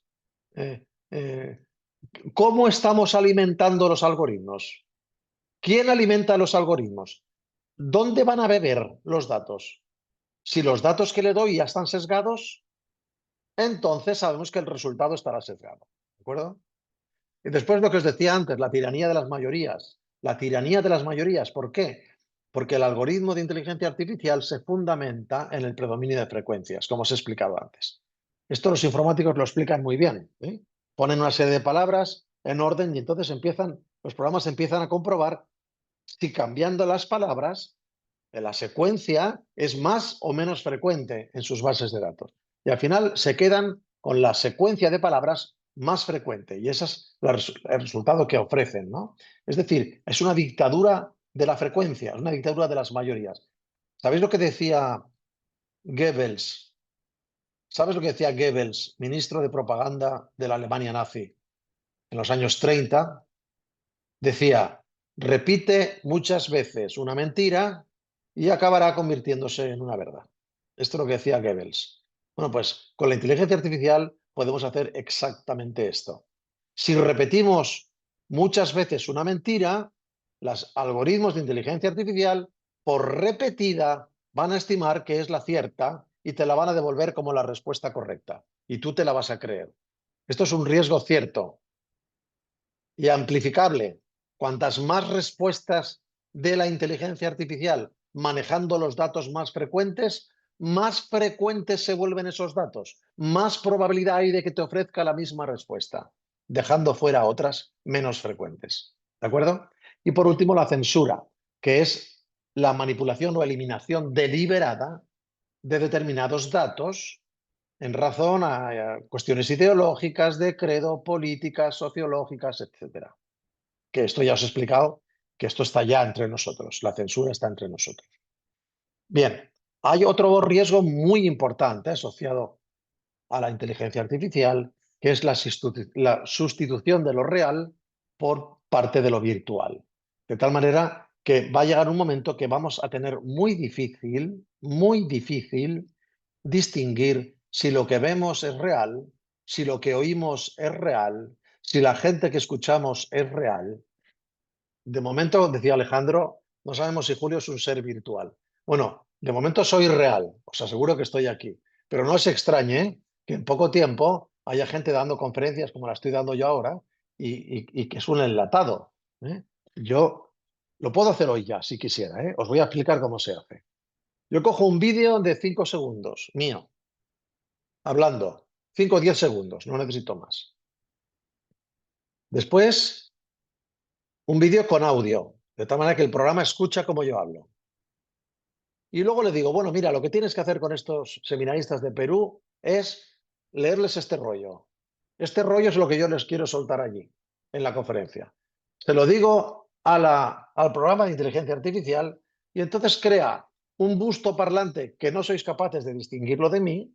eh, eh, ¿cómo estamos alimentando los algoritmos? ¿Quién alimenta los algoritmos? ¿Dónde van a beber los datos? Si los datos que le doy ya están sesgados, entonces sabemos que el resultado estará sesgado. ¿De acuerdo? Y después lo que os decía antes, la tiranía de las mayorías. La tiranía de las mayorías, ¿por qué? Porque el algoritmo de inteligencia artificial se fundamenta en el predominio de frecuencias, como os he explicado antes. Esto los informáticos lo explican muy bien, ¿eh? Ponen una serie de palabras en orden y entonces los programas empiezan a comprobar si cambiando las palabras la secuencia es más o menos frecuente en sus bases de datos. Y al final se quedan con la secuencia de palabras más frecuente. Y ese es el resultado que ofrecen, ¿no? Es decir, es una dictadura de la frecuencia, es una dictadura de las mayorías. ¿Sabéis lo que decía Goebbels? ¿Sabes lo que decía Goebbels, ministro de propaganda de la Alemania nazi en los años 30? Decía, repite muchas veces una mentira y acabará convirtiéndose en una verdad. Esto es lo que decía Goebbels. Bueno, pues con la inteligencia artificial podemos hacer exactamente esto. Si repetimos muchas veces una mentira, los algoritmos de inteligencia artificial, por repetida, van a estimar que es la cierta y te la van a devolver como la respuesta correcta. Y tú te la vas a creer. Esto es un riesgo cierto y amplificable. Cuantas más respuestas de la inteligencia artificial manejando los datos más frecuentes se vuelven esos datos, más probabilidad hay de que te ofrezca la misma respuesta, dejando fuera otras menos frecuentes. ¿De acuerdo? Y por último, la censura, que es la manipulación o eliminación deliberada de determinados datos en razón a cuestiones ideológicas, de credo, políticas, sociológicas, etcétera. Que esto ya os he explicado, que esto está ya entre nosotros, la censura está entre nosotros. Bien, hay otro riesgo muy importante asociado a la inteligencia artificial, que es la sustitución de lo real por parte de lo virtual. De tal manera que va a llegar un momento que vamos a tener muy difícil distinguir si lo que vemos es real, si lo que oímos es real, si la gente que escuchamos es real. De momento, decía Alejandro, no sabemos si Julio es un ser virtual. Bueno, de momento soy real, os aseguro que estoy aquí. Pero no os extrañe que en poco tiempo haya gente dando conferencias como la estoy dando yo ahora y que es un enlatado, ¿eh? Yo lo puedo hacer hoy ya, si quisiera, ¿eh? Os voy a explicar cómo se hace. Yo cojo un vídeo de 5 segundos, mío, hablando. 5 o 10 segundos, no necesito más. Después, un vídeo con audio, de tal manera que el programa escucha como yo hablo. Y luego le digo, bueno, mira, lo que tienes que hacer con estos seminaristas de Perú es leerles este rollo. Este rollo es lo que yo les quiero soltar allí, en la conferencia. Se lo digo al programa de inteligencia artificial y entonces crea un busto parlante que no sois capaces de distinguirlo de mí,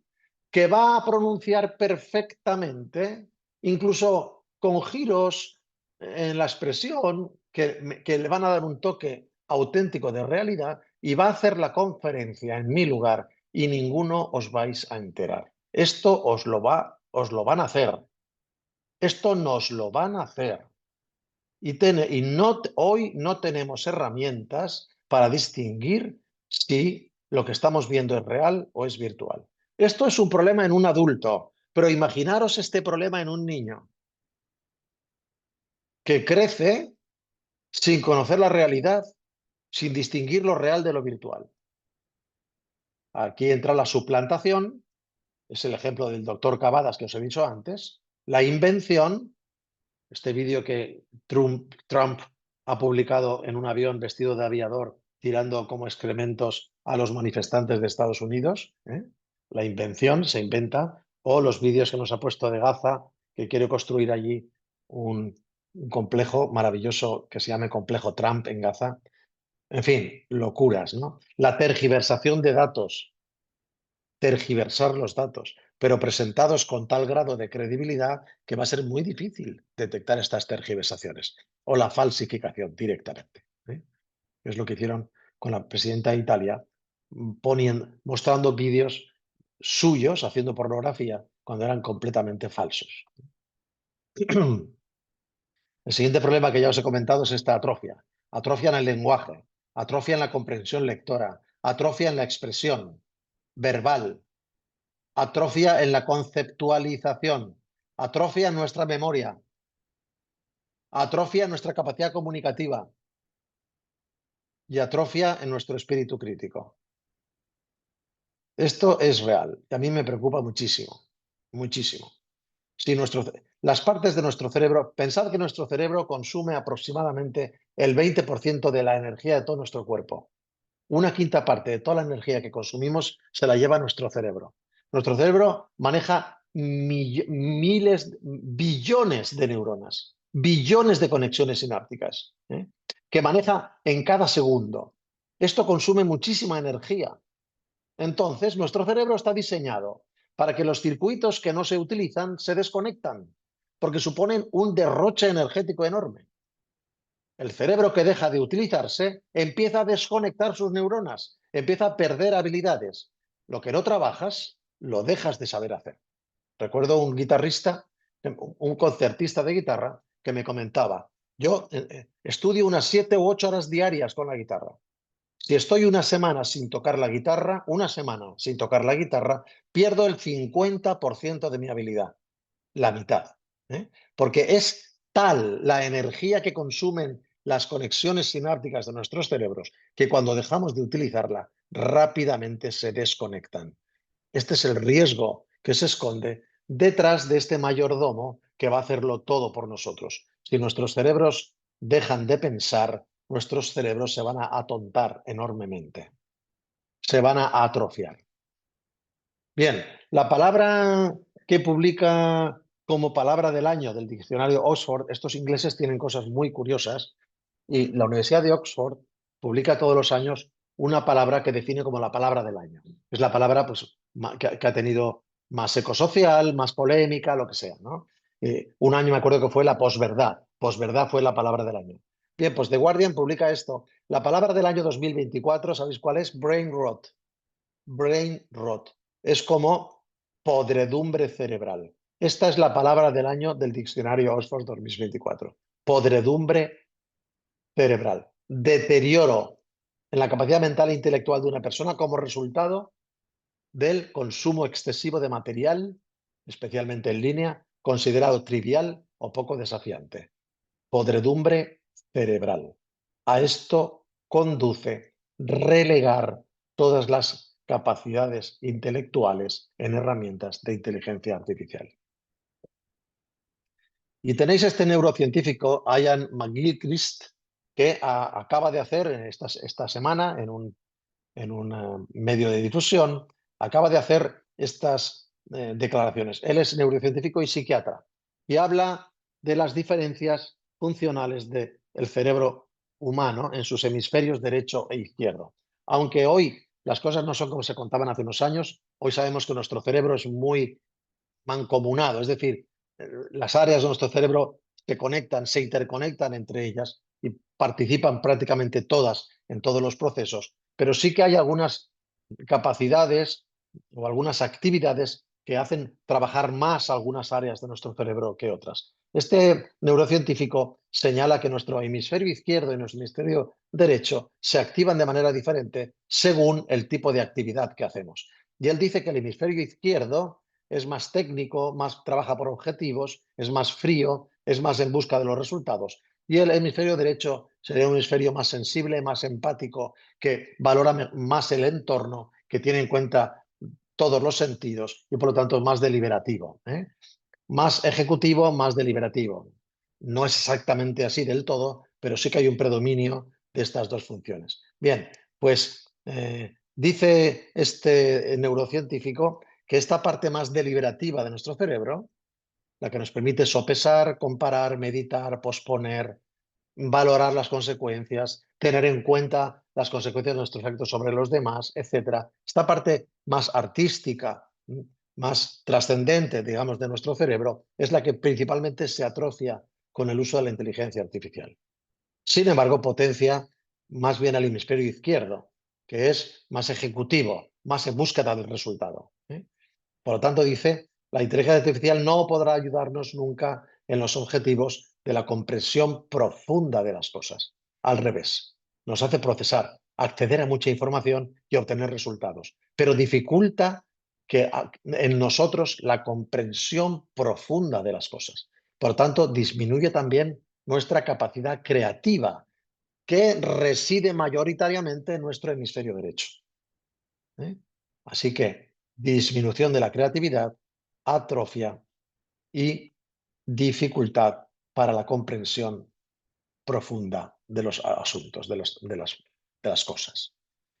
que va a pronunciar perfectamente, incluso con giros en la expresión que le van a dar un toque auténtico de realidad y va a hacer la conferencia en mi lugar y ninguno os vais a enterar. Esto os lo van a hacer. Esto nos lo van a hacer. Hoy no tenemos herramientas para distinguir si lo que estamos viendo es real o es virtual. Esto es un problema en un adulto, pero imaginaros este problema en un niño que crece sin conocer la realidad, sin distinguir lo real de lo virtual. Aquí entra la suplantación, es el ejemplo del doctor Cavadas que os he dicho antes, la invención, este vídeo que Trump ha publicado en un avión vestido de aviador tirando como excrementos a los manifestantes de Estados Unidos, ¿eh? La invención se inventa, o los vídeos que nos ha puesto de Gaza, que quiere construir allí un complejo maravilloso que se llame Complejo Trump en Gaza. En fin, locuras, ¿no? La tergiversación de datos, tergiversar los datos, pero presentados con tal grado de credibilidad que va a ser muy difícil detectar estas tergiversaciones o la falsificación directamente, ¿eh? Es lo que hicieron con la presidenta de Italia, mostrando vídeos suyos haciendo pornografía cuando eran completamente falsos. El siguiente problema que ya os he comentado es esta atrofia. Atrofia en el lenguaje, atrofia en la comprensión lectora, atrofia en la expresión verbal, atrofia en la conceptualización, atrofia en nuestra memoria, atrofia en nuestra capacidad comunicativa y atrofia en nuestro espíritu crítico. Esto es real y a mí me preocupa muchísimo, muchísimo. Si las partes de nuestro cerebro, pensad que nuestro cerebro consume aproximadamente el 20% de la energía de todo nuestro cuerpo. Una quinta parte de toda la energía que consumimos se la lleva nuestro cerebro. Nuestro cerebro maneja miles, billones de neuronas, billones de conexiones sinápticas, ¿eh? Que maneja en cada segundo. Esto consume muchísima energía. Entonces, nuestro cerebro está diseñado para que los circuitos que no se utilizan se desconectan, porque suponen un derroche energético enorme. El cerebro que deja de utilizarse empieza a desconectar sus neuronas, empieza a perder habilidades. Lo que no trabajas, lo dejas de saber hacer. Recuerdo un guitarrista, un concertista de guitarra, que me comentaba, yo estudio unas 7 u 8 horas diarias con la guitarra. Si estoy una semana sin tocar la guitarra, pierdo el 50% de mi habilidad, la mitad, ¿eh? Porque es tal la energía que consumen las conexiones sinápticas de nuestros cerebros que cuando dejamos de utilizarla, rápidamente se desconectan. Este es el riesgo que se esconde detrás de este mayordomo que va a hacerlo todo por nosotros. Si nuestros cerebros dejan de pensar, nuestros cerebros se van a atontar enormemente, se van a atrofiar. Bien, la palabra que publica como palabra del año del diccionario Oxford, estos ingleses tienen cosas muy curiosas, y la Universidad de Oxford publica todos los años una palabra que define como la palabra del año. Es la palabra pues, que ha tenido más eco social, más polémica, lo que sea, ¿no? Un año me acuerdo que fue la posverdad. Posverdad fue la palabra del año. Bien, pues The Guardian publica esto. La palabra del año 2024, ¿sabéis cuál es? Brain rot. Brain rot. Es como podredumbre cerebral. Esta es la palabra del año del diccionario Oxford 2024. Podredumbre cerebral. Deterioro en la capacidad mental e intelectual de una persona como resultado del consumo excesivo de material, especialmente en línea, considerado trivial o poco desafiante. Podredumbre cerebral. A esto conduce relegar todas las capacidades intelectuales en herramientas de inteligencia artificial. Y tenéis este neurocientífico, Ian McGilchrist, que acaba de hacer esta semana en un medio de difusión, acaba de hacer estas declaraciones. Él es neurocientífico y psiquiatra y habla de las diferencias funcionales del cerebro humano en sus hemisferios derecho e izquierdo. Aunque hoy las cosas no son como se contaban hace unos años, hoy sabemos que nuestro cerebro es muy mancomunado, es decir, las áreas de nuestro cerebro se conectan, se interconectan entre ellas y participan prácticamente todas en todos los procesos, pero sí que hay algunas capacidades o algunas actividades que hacen trabajar más algunas áreas de nuestro cerebro que otras. Este neurocientífico señala que nuestro hemisferio izquierdo y nuestro hemisferio derecho se activan de manera diferente según el tipo de actividad que hacemos. Y él dice que el hemisferio izquierdo es más técnico, más trabaja por objetivos, es más frío, es más en busca de los resultados. Y el hemisferio derecho sería un hemisferio más sensible, más empático, que valora más el entorno, que tiene en cuenta todos los sentidos y por lo tanto más deliberativo, ¿eh? Más ejecutivo, más deliberativo. No es exactamente así del todo, pero sí que hay un predominio de estas dos funciones. Bien, pues dice este neurocientífico que esta parte más deliberativa de nuestro cerebro, la que nos permite sopesar, comparar, meditar, posponer, valorar las consecuencias, tener en cuenta las consecuencias de nuestros actos sobre los demás, etcétera. Esta parte más artística, más trascendente, digamos, de nuestro cerebro, es la que principalmente se atrofia con el uso de la inteligencia artificial. Sin embargo, potencia más bien al hemisferio izquierdo, que es más ejecutivo, más en búsqueda del resultado, ¿eh? Por lo tanto, dice, la inteligencia artificial no podrá ayudarnos nunca en los objetivos de la comprensión profunda de las cosas. Al revés, nos hace procesar, acceder a mucha información y obtener resultados, pero dificulta en nosotros la comprensión profunda de las cosas. Por lo tanto, disminuye también nuestra capacidad creativa, que reside mayoritariamente en nuestro hemisferio derecho, ¿eh? Así que disminución de la creatividad, atrofia y dificultad para la comprensión profunda de los asuntos, de las cosas.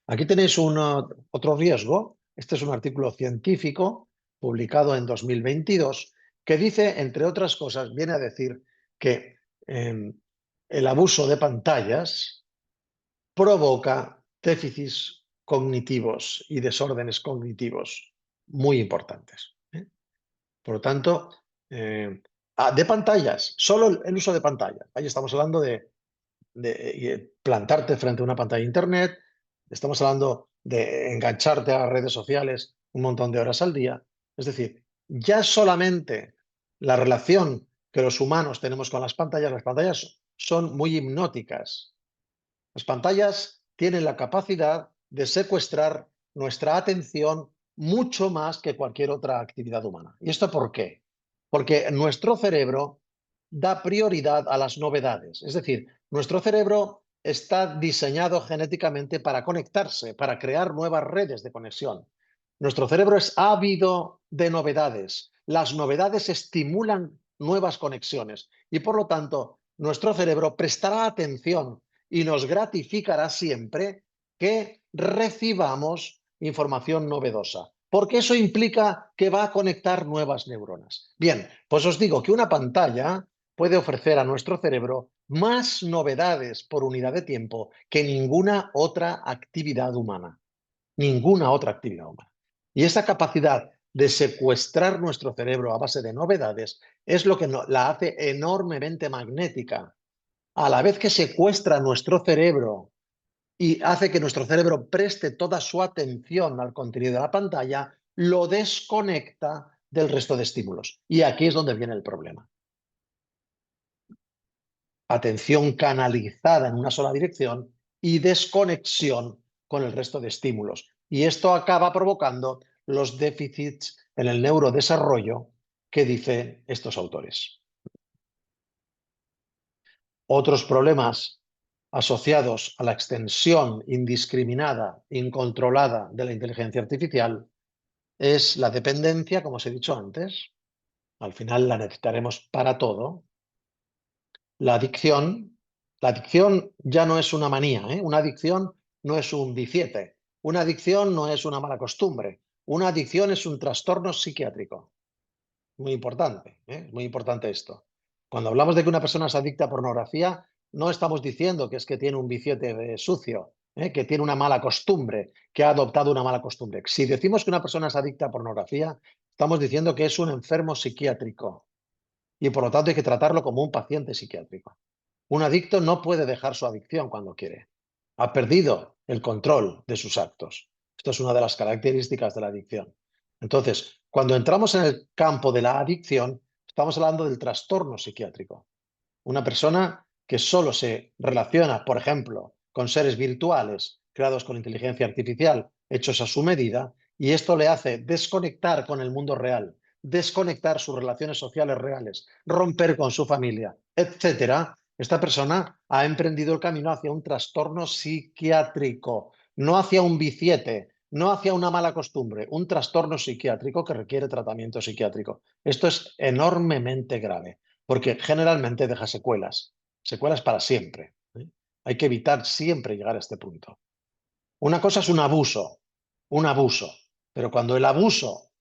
Aquí tenéis otro riesgo. Este es un artículo científico publicado en 2022 que dice, entre otras cosas, viene a decir que el abuso de pantallas provoca déficits cognitivos y desórdenes cognitivos muy importantes, ¿eh? Por lo tanto, de pantallas, solo el uso de pantallas. Ahí estamos hablando de plantarte frente a una pantalla de internet, estamos hablando de engancharte a las redes sociales un montón de horas al día. Es decir, ya solamente la relación que los humanos tenemos con las pantallas son muy hipnóticas. Las pantallas tienen la capacidad de secuestrar nuestra atención mucho más que cualquier otra actividad humana. ¿Y esto por qué? Porque nuestro cerebro da prioridad a las novedades. Es decir, nuestro cerebro está diseñado genéticamente para conectarse, para crear nuevas redes de conexión. Nuestro cerebro es ávido de novedades. Las novedades estimulan nuevas conexiones y por lo tanto nuestro cerebro prestará atención y nos gratificará siempre que recibamos información novedosa, porque eso implica que va a conectar nuevas neuronas. Bien, pues os digo que una pantalla puede ofrecer a nuestro cerebro más novedades por unidad de tiempo que ninguna otra actividad humana. Ninguna otra actividad humana. Y esa capacidad de secuestrar nuestro cerebro a base de novedades es lo que la hace enormemente magnética. A la vez que secuestra nuestro cerebro y hace que nuestro cerebro preste toda su atención al contenido de la pantalla, lo desconecta del resto de estímulos. Y aquí es donde viene el problema. Atención canalizada en una sola dirección y desconexión con el resto de estímulos. Y esto acaba provocando los déficits en el neurodesarrollo que dicen estos autores. Otros problemas asociados a la extensión indiscriminada, incontrolada de la inteligencia artificial es la dependencia, como os he dicho antes. Al final la necesitaremos para todo. La adicción ya no es una manía, ¿eh? Una adicción no es un viciete. Una adicción no es una mala costumbre. Una adicción es un trastorno psiquiátrico. Muy importante, ¿eh? Muy importante esto. Cuando hablamos de que una persona es adicta a pornografía, no estamos diciendo que es que tiene un viciete sucio, ¿eh? Que tiene una mala costumbre, que ha adoptado una mala costumbre. Si decimos que una persona es adicta a pornografía, estamos diciendo que es un enfermo psiquiátrico y por lo tanto hay que tratarlo como un paciente psiquiátrico. Un adicto no puede dejar su adicción cuando quiere. Ha perdido el control de sus actos. Esto es una de las características de la adicción. Entonces, cuando entramos en el campo de la adicción, estamos hablando del trastorno psiquiátrico. Una persona que solo se relaciona, por ejemplo, con seres virtuales creados con inteligencia artificial, hechos a su medida, y esto le hace desconectar con el mundo real, desconectar sus relaciones sociales reales, romper con su familia, etcétera, Esta persona ha emprendido el camino hacia un trastorno psiquiátrico, no hacia un viciete, no hacia una mala costumbre, un trastorno psiquiátrico que requiere tratamiento psiquiátrico. Esto es enormemente grave, porque generalmente deja secuelas, secuelas para siempre, ¿eh? Hay que evitar siempre llegar a este punto. Una cosa es un abuso, pero cuando el abuso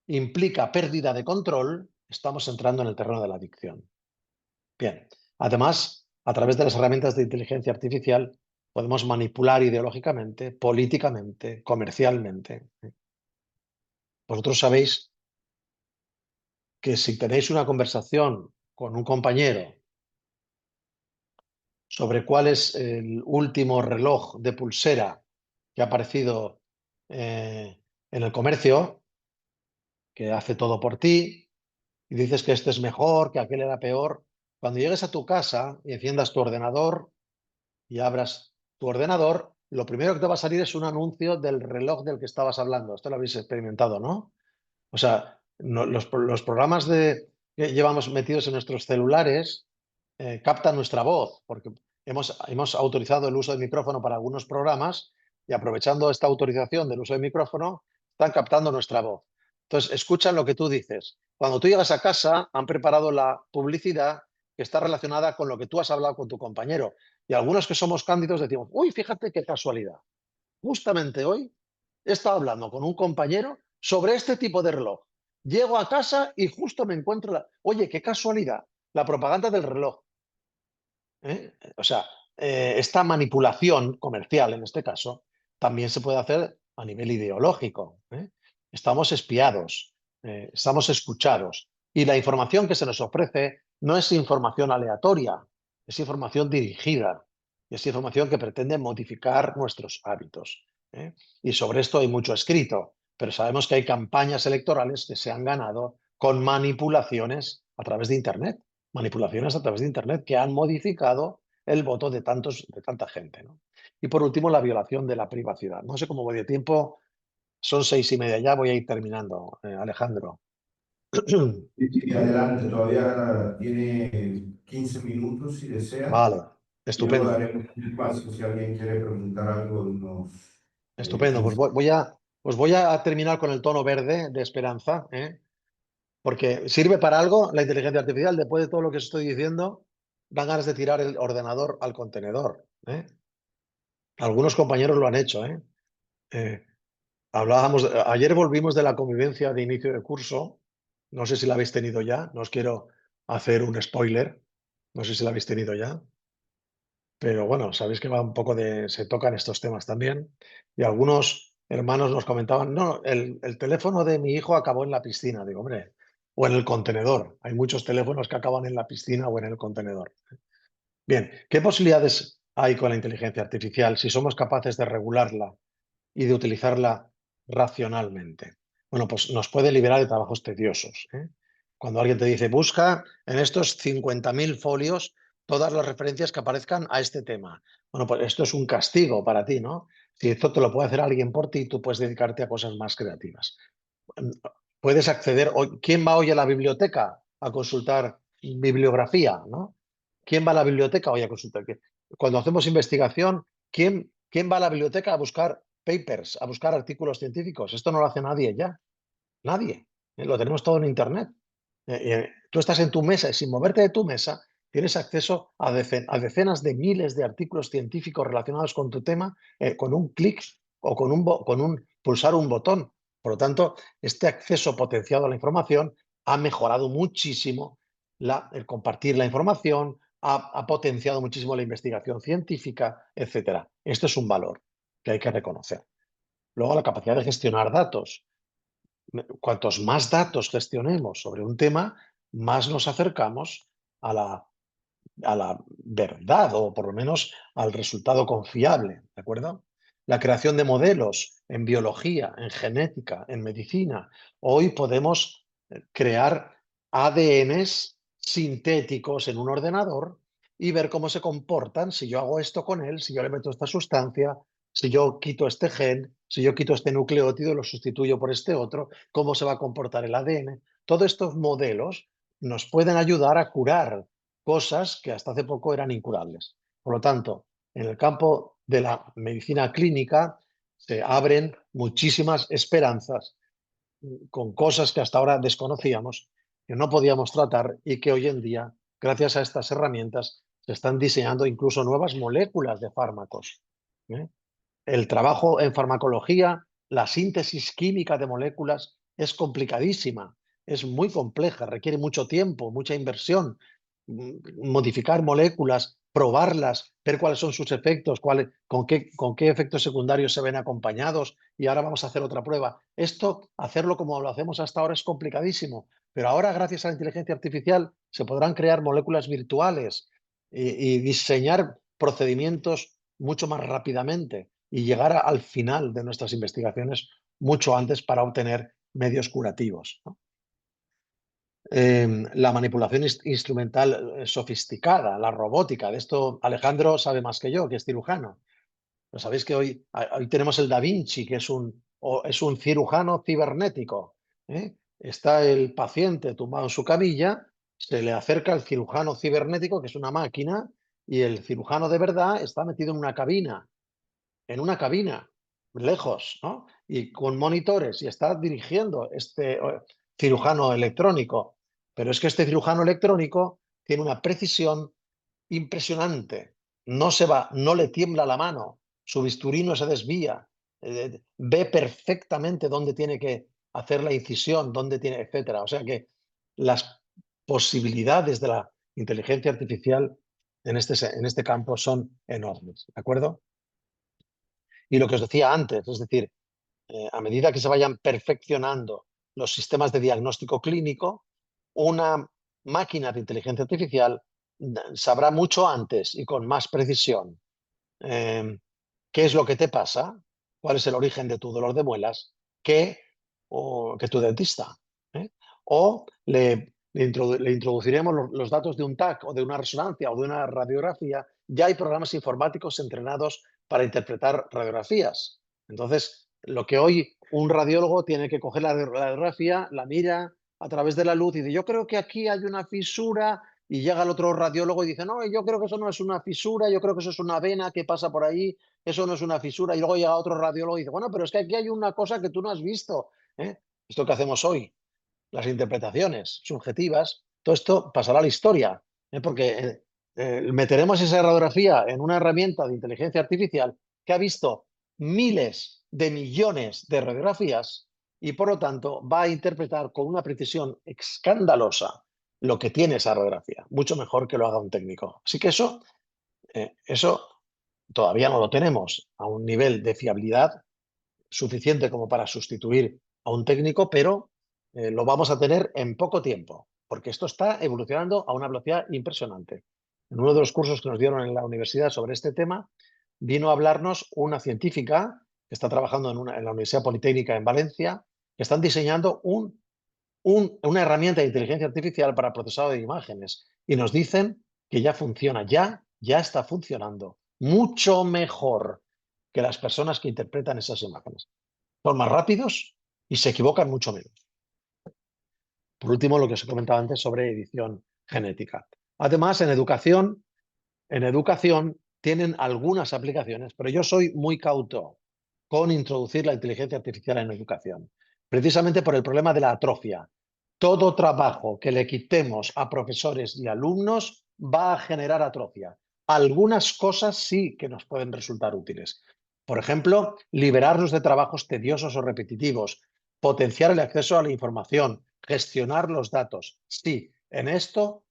implica pérdida de control, estamos entrando en el terreno de la adicción. Bien, además, a través de las herramientas de inteligencia artificial, podemos manipular ideológicamente, políticamente, comercialmente. Vosotros sabéis que si tenéis una conversación con un compañero sobre cuál es el último reloj de pulsera que ha aparecido en el comercio, que hace todo por ti, y dices que este es mejor, que aquel era peor, cuando llegues a tu casa y enciendas tu ordenador y abras tu ordenador, lo primero que te va a salir es un anuncio del reloj del que estabas hablando. Esto lo habéis experimentado, ¿no? O sea, los programas que llevamos metidos en nuestros celulares captan nuestra voz, porque hemos autorizado el uso de micrófono para algunos programas y aprovechando esta autorización del uso de micrófono, están captando nuestra voz. Entonces, escuchan lo que tú dices. Cuando tú llegas a casa, han preparado la publicidad que está relacionada con lo que tú has hablado con tu compañero. Y algunos que somos cándidos decimos, uy, fíjate qué casualidad. Justamente hoy he estado hablando con un compañero sobre este tipo de reloj. Llego a casa y justo me encuentro Oye, qué casualidad, la propaganda del reloj. ¿Eh? O sea, esta manipulación comercial, en este caso, también se puede hacer a nivel ideológico, ¿eh? Estamos espiados, estamos escuchados y la información que se nos ofrece no es información aleatoria, es información dirigida, es información que pretende modificar nuestros hábitos, ¿eh? Y sobre esto hay mucho escrito, pero sabemos que hay campañas electorales que se han ganado con manipulaciones a través de Internet, manipulaciones a través de Internet que han modificado el voto de tanta gente, ¿no? Y por último, la violación de la privacidad. No sé cómo voy de tiempo, son 6:30 ya, voy a ir terminando, Alejandro. Y adelante, todavía tiene 15 minutos si desea. Vale, Y luego estupendo, daremos un espacio si alguien quiere preguntar algo de unos estupendo. Pues 15. voy a terminar con el tono verde de esperanza, ¿eh? Porque sirve para algo la inteligencia artificial. Después de todo lo que os estoy diciendo, dan ganas de tirar el ordenador al contenedor, ¿eh? Algunos compañeros lo han hecho, ¿eh? Eh, ayer volvimos de la convivencia de inicio de curso. No sé si la habéis tenido ya. No os quiero hacer un spoiler. No sé si la habéis tenido ya. Pero bueno, sabéis que va un poco se tocan estos temas también. Y algunos hermanos nos comentaban, no, el teléfono de mi hijo acabó en la piscina. Digo, hombre, o en el contenedor. Hay muchos teléfonos que acaban en la piscina o en el contenedor. Bien, ¿qué posibilidades hay con la inteligencia artificial si somos capaces de regularla y de utilizarla racionalmente? Bueno, pues nos puede liberar de trabajos tediosos, ¿eh? Cuando alguien te dice, busca en estos 50.000 folios todas las referencias que aparezcan a este tema. Bueno, pues esto es un castigo para ti, ¿no? Si esto te lo puede hacer alguien por ti, tú puedes dedicarte a cosas más creativas. Puedes acceder, ¿quién va hoy a la biblioteca a consultar bibliografía, ¿no? ¿Quién va a la biblioteca hoy a consultar? Cuando hacemos investigación, ¿quién va a la biblioteca a buscar papers, a buscar artículos científicos? Esto no lo hace nadie ya, nadie. Lo tenemos todo en Internet. Tú estás en tu mesa y sin moverte de tu mesa tienes acceso a decenas de miles de artículos científicos relacionados con tu tema con un clic o con un pulsar un botón. Por lo tanto, este acceso potenciado a la información ha mejorado muchísimo el compartir la información, ha potenciado muchísimo la investigación científica, etcétera. Esto es un valor que hay que reconocer. Luego, la capacidad de gestionar datos. Cuantos más datos gestionemos sobre un tema, más nos acercamos a la verdad o por lo menos al resultado confiable, ¿de acuerdo? La creación de modelos en biología, en genética, en medicina. Hoy podemos crear ADNs sintéticos en un ordenador y ver cómo se comportan si yo hago esto con él, si yo le meto esta sustancia, si yo quito este gen, si yo quito este nucleótido y lo sustituyo por este otro, cómo se va a comportar el ADN. Todos estos modelos nos pueden ayudar a curar cosas que hasta hace poco eran incurables. Por lo tanto, en el campo de la medicina clínica se abren muchísimas esperanzas con cosas que hasta ahora desconocíamos, que no podíamos tratar y que hoy en día, gracias a estas herramientas, se están diseñando incluso nuevas moléculas de fármacos. El trabajo en farmacología, la síntesis química de moléculas es complicadísima, es muy compleja, requiere mucho tiempo, mucha inversión. Modificar moléculas, probarlas, ver cuáles son sus efectos, con qué efectos secundarios se ven acompañados, y ahora vamos a hacer otra prueba. Esto, hacerlo como lo hacemos hasta ahora, es complicadísimo, pero ahora, gracias a la inteligencia artificial, se podrán crear moléculas virtuales y diseñar procedimientos mucho más rápidamente y llegar al final de nuestras investigaciones mucho antes para obtener medios curativos, ¿no? La manipulación instrumental sofisticada, la robótica, de esto Alejandro sabe más que yo, que es cirujano. Pero sabéis que hoy tenemos el Da Vinci, que es un cirujano cibernético, ¿eh? Está el paciente tumbado en su camilla, se le acerca el cirujano cibernético, que es una máquina, y el cirujano de verdad está metido en una cabina, lejos, ¿no? Y con monitores, y está dirigiendo este cirujano electrónico. Pero es que este cirujano electrónico tiene una precisión impresionante. No le tiembla la mano, su bisturí no se desvía, ve perfectamente dónde tiene que hacer la incisión, dónde tiene, etcétera. O sea que las posibilidades de la inteligencia artificial en este campo son enormes, ¿de acuerdo? Y lo que os decía antes, es decir, a medida que se vayan perfeccionando los sistemas de diagnóstico clínico, una máquina de inteligencia artificial sabrá mucho antes y con más precisión qué es lo que te pasa, cuál es el origen de tu dolor de muelas, que tu dentista. ¿eh? O le introduciremos los datos de un TAC o de una resonancia o de una radiografía. Ya hay programas informáticos entrenados para interpretar radiografías. Entonces, lo que hoy un radiólogo tiene que coger la radiografía, la mira a través de la luz y dice, yo creo que aquí hay una fisura, y llega el otro radiólogo y dice, no, yo creo que eso no es una fisura, yo creo que eso es una vena que pasa por ahí, eso no es una fisura. Y luego llega otro radiólogo y dice, bueno, pero es que aquí hay una cosa que tú no has visto. Esto que hacemos hoy, las interpretaciones subjetivas, todo esto pasará a la historia, porque meteremos esa radiografía en una herramienta de inteligencia artificial que ha visto miles de millones de radiografías y por lo tanto va a interpretar con una precisión escandalosa lo que tiene esa radiografía, mucho mejor que lo haga un técnico. Así que eso todavía no lo tenemos a un nivel de fiabilidad suficiente como para sustituir a un técnico, pero lo vamos a tener en poco tiempo, porque esto está evolucionando a una velocidad impresionante. En uno de los cursos que nos dieron en la universidad sobre este tema, vino a hablarnos una científica que está trabajando en la Universidad Politécnica en Valencia, que están diseñando una herramienta de inteligencia artificial para procesado de imágenes y nos dicen que ya funciona, ya está funcionando mucho mejor que las personas que interpretan esas imágenes. Son más rápidos y se equivocan mucho menos. Por último, lo que os he comentado antes sobre edición genética. Además, en educación tienen algunas aplicaciones, pero yo soy muy cauto con introducir la inteligencia artificial en educación, precisamente por el problema de la atrofia. Todo trabajo que le quitemos a profesores y alumnos va a generar atrofia. Algunas cosas sí que nos pueden resultar útiles. Por ejemplo, liberarnos de trabajos tediosos o repetitivos, potenciar el acceso a la información, gestionar los datos. Sí, en esto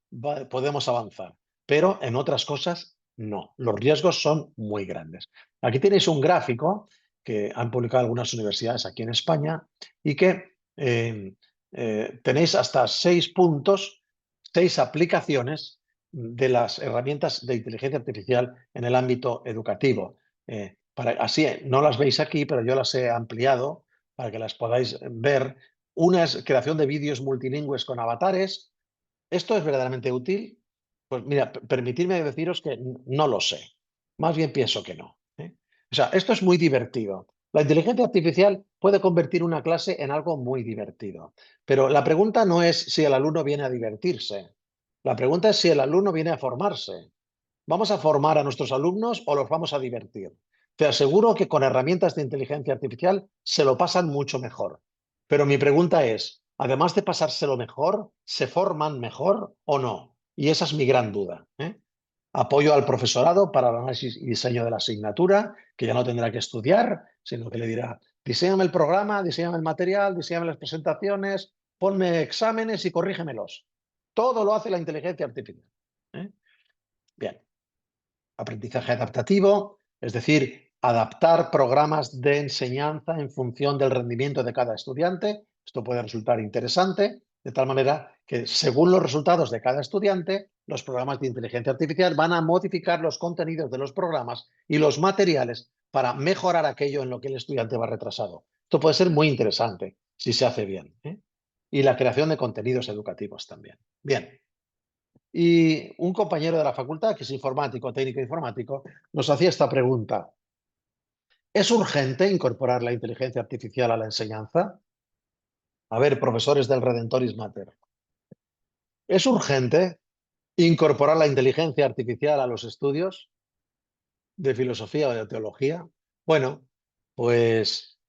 podemos avanzar, pero en otras cosas no. Los riesgos son muy grandes. Aquí tenéis un gráfico que han publicado algunas universidades aquí en España y que tenéis hasta 6 puntos, 6 aplicaciones de las herramientas de inteligencia artificial en el ámbito educativo. Así no las veis aquí, pero yo las he ampliado para que las podáis ver. Una es creación de vídeos multilingües con avatares. ¿Esto es verdaderamente útil? Pues mira, permitidme deciros que no lo sé. Más bien pienso que no. O sea, esto es muy divertido. La inteligencia artificial puede convertir una clase en algo muy divertido. Pero la pregunta no es si el alumno viene a divertirse. La pregunta es si el alumno viene a formarse. ¿Vamos a formar a nuestros alumnos o los vamos a divertir? Te aseguro que con herramientas de inteligencia artificial se lo pasan mucho mejor. Pero mi pregunta es, además de pasárselo mejor, ¿se forman mejor o no? Y esa es mi gran duda, ¿eh? Apoyo al profesorado para el análisis y diseño de la asignatura, que ya no tendrá que estudiar, sino que le dirá, diséñame el programa, diséñame el material, diséñame las presentaciones, ponme exámenes y corrígemelos. Todo lo hace la inteligencia artificial, ¿eh? Bien. Aprendizaje adaptativo, es decir, adaptar programas de enseñanza en función del rendimiento de cada estudiante. Esto puede resultar interesante, de tal manera que según los resultados de cada estudiante, los programas de inteligencia artificial van a modificar los contenidos de los programas y los materiales para mejorar aquello en lo que el estudiante va retrasado. Esto puede ser muy interesante si se hace bien, ¿eh? Y la creación de contenidos educativos también. Bien. Y un compañero de la facultad, que es informático, técnico informático, nos hacía esta pregunta. ¿Es urgente incorporar la inteligencia artificial a la enseñanza? A ver, profesores del Redentoris Mater. ¿Es urgente incorporar la inteligencia artificial a los estudios de filosofía o de teología? Bueno, pues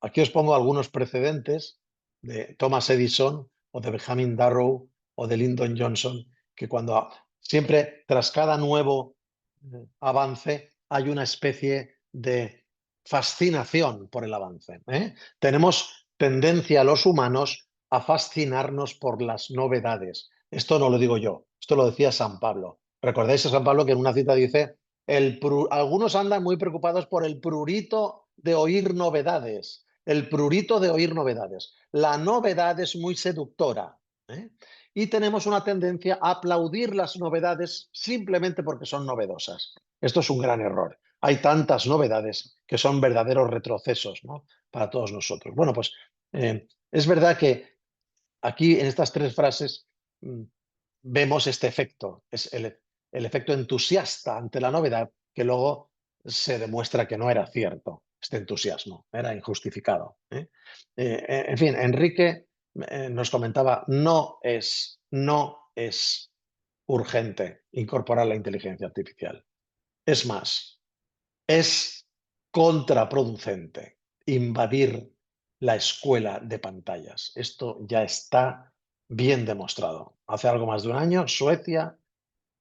aquí os pongo algunos precedentes de Thomas Edison o de Benjamin Darrow o de Lyndon Johnson, que cuando siempre tras cada nuevo avance hay una especie de fascinación por el avance, ¿eh? Tenemos tendencia los humanos a fascinarnos por las novedades. Esto no lo digo yo, esto lo decía San Pablo. ¿Recordáis a San Pablo que en una cita dice, algunos andan muy preocupados por el prurito de oír novedades? El prurito de oír novedades. La novedad es muy seductora, ¿eh? Y tenemos una tendencia a aplaudir las novedades simplemente porque son novedosas. Esto es un gran error. Hay tantas novedades que son verdaderos retrocesos, ¿no?, para todos nosotros. Bueno, pues es verdad que aquí en estas tres frases vemos este efecto, es el efecto entusiasta ante la novedad, que luego se demuestra que no era cierto, este entusiasmo, era injustificado, ¿eh? En fin, Enrique nos comentaba, no es urgente incorporar la inteligencia artificial. Es más, es contraproducente invadir la escuela de pantallas. Esto ya está bien demostrado. Hace algo más de un año, Suecia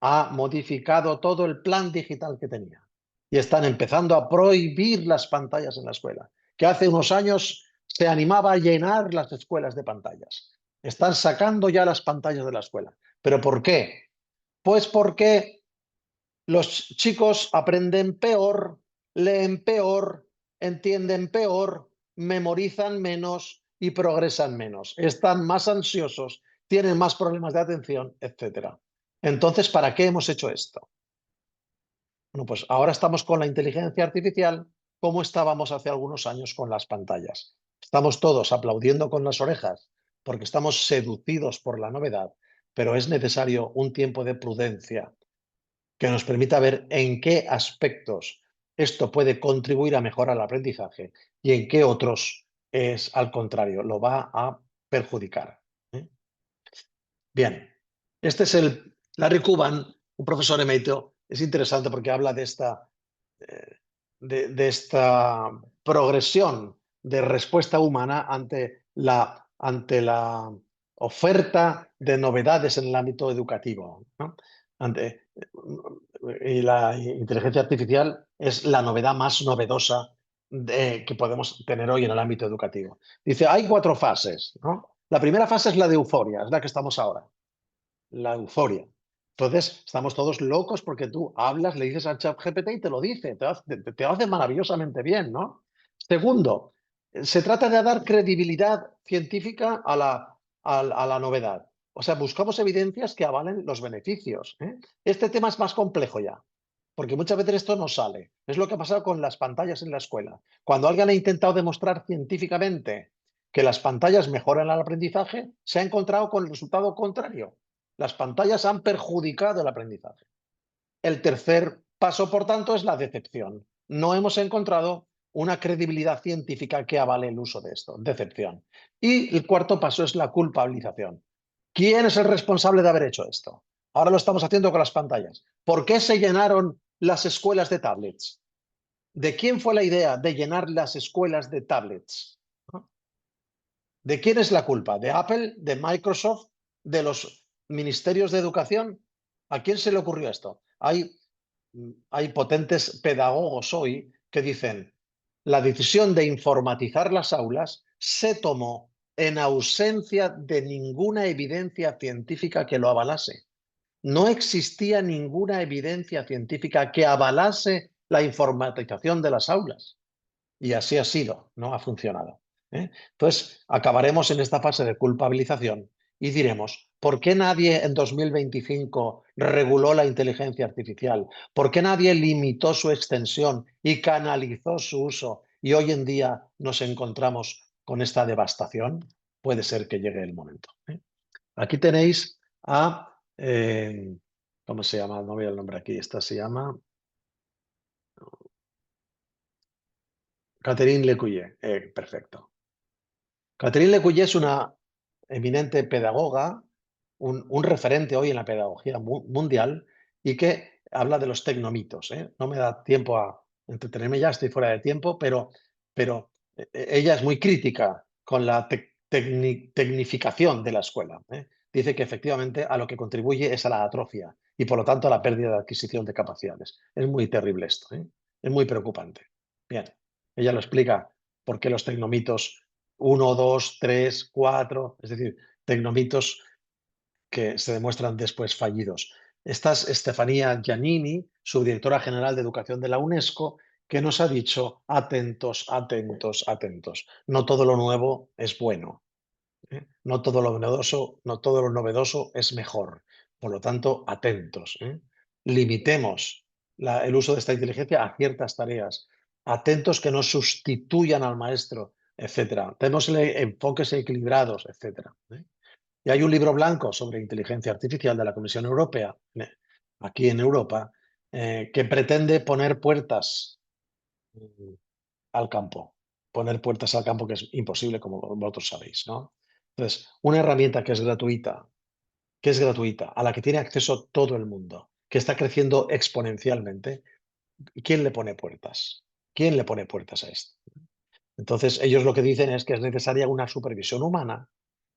ha modificado todo el plan digital que tenía y están empezando a prohibir las pantallas en la escuela, que hace unos años se animaba a llenar las escuelas de pantallas. Están sacando ya las pantallas de la escuela. ¿Pero por qué? Pues porque los chicos aprenden peor, leen peor, entienden peor, memorizan menos y progresan menos. Están más ansiosos, tienen más problemas de atención, etc. Entonces, ¿para qué hemos hecho esto? Bueno, pues ahora estamos con la inteligencia artificial como estábamos hace algunos años con las pantallas. Estamos todos aplaudiendo con las orejas porque estamos seducidos por la novedad, pero es necesario un tiempo de prudencia que nos permita ver en qué aspectos esto puede contribuir a mejorar el aprendizaje y en qué otros es al contrario, lo va a perjudicar, ¿eh? Bien, este es Larry Cuban, un profesor emérito. Es interesante porque habla de esta progresión de respuesta humana ante la oferta de novedades en el ámbito educativo, ¿no? Y la inteligencia artificial es la novedad más novedosa que podemos tener hoy en el ámbito educativo. Dice, hay 4 fases, ¿no? La primera fase es la de euforia, es la que estamos ahora, la euforia. Entonces, estamos todos locos porque tú hablas, le dices al ChatGPT y te lo dice, te lo hace maravillosamente bien, ¿no? Segundo, se trata de dar credibilidad científica a la novedad. O sea, buscamos evidencias que avalen los beneficios, ¿eh? Este tema es más complejo ya, porque muchas veces esto no sale. Es lo que ha pasado con las pantallas en la escuela. Cuando alguien ha intentado demostrar científicamente que las pantallas mejoran el aprendizaje, se ha encontrado con el resultado contrario. Las pantallas han perjudicado el aprendizaje. El tercer paso, por tanto, es la decepción. No hemos encontrado una credibilidad científica que avale el uso de esto. Decepción. Y el cuarto paso es la culpabilización. ¿Quién es el responsable de haber hecho esto? Ahora lo estamos haciendo con las pantallas. ¿Por qué se llenaron las escuelas de tablets? ¿De quién fue la idea de llenar las escuelas de tablets? ¿De quién es la culpa? ¿De Apple? ¿De Microsoft? ¿De los ministerios de educación? ¿A quién se le ocurrió esto? Hay potentes pedagogos hoy que dicen la decisión de informatizar las aulas se tomó en ausencia de ninguna evidencia científica que lo avalase. No existía ninguna evidencia científica que avalase la informatización de las aulas. Y así ha sido, no ha funcionado. Entonces, acabaremos en esta fase de culpabilización y diremos, ¿por qué nadie en 2025 reguló la inteligencia artificial? ¿Por qué nadie limitó su extensión y canalizó su uso? Y hoy en día nos encontramos con esta devastación. Puede ser que llegue el momento. Aquí tenéis a... ¿cómo se llama? No veo el nombre aquí. Esta se llama Catherine Lecuyer. Perfecto. Catherine Lecuyer es una eminente pedagoga, un referente hoy en la pedagogía mundial y que habla de los tecnomitos. No me da tiempo a entretenerme ya, estoy fuera de tiempo, pero ella es muy crítica con la tecnificación de la escuela. Dice que efectivamente a lo que contribuye es a la atrofia y por lo tanto a la pérdida de adquisición de capacidades. Es muy terrible esto, es muy preocupante. Bien, ella lo explica por qué los tecnomitos 1, 2, 3, 4, es decir, tecnomitos que se demuestran después fallidos. Esta es Estefanía Giannini, subdirectora general de Educación de la UNESCO, que nos ha dicho atentos, atentos, atentos. No todo lo nuevo es bueno. No todo lo novedoso es mejor. Por lo tanto, atentos. Limitemos el uso de esta inteligencia a ciertas tareas. Atentos que no sustituyan al maestro, etcétera. Tenemos enfoques equilibrados, etcétera. Y hay un libro blanco sobre inteligencia artificial de la Comisión Europea, aquí en Europa, que pretende poner puertas al campo. Poner puertas al campo que es imposible, como vosotros sabéis, ¿no? Entonces, una herramienta que es gratuita, a la que tiene acceso todo el mundo, que está creciendo exponencialmente, ¿quién le pone puertas? ¿Quién le pone puertas a esto? Entonces, ellos lo que dicen es que es necesaria una supervisión humana,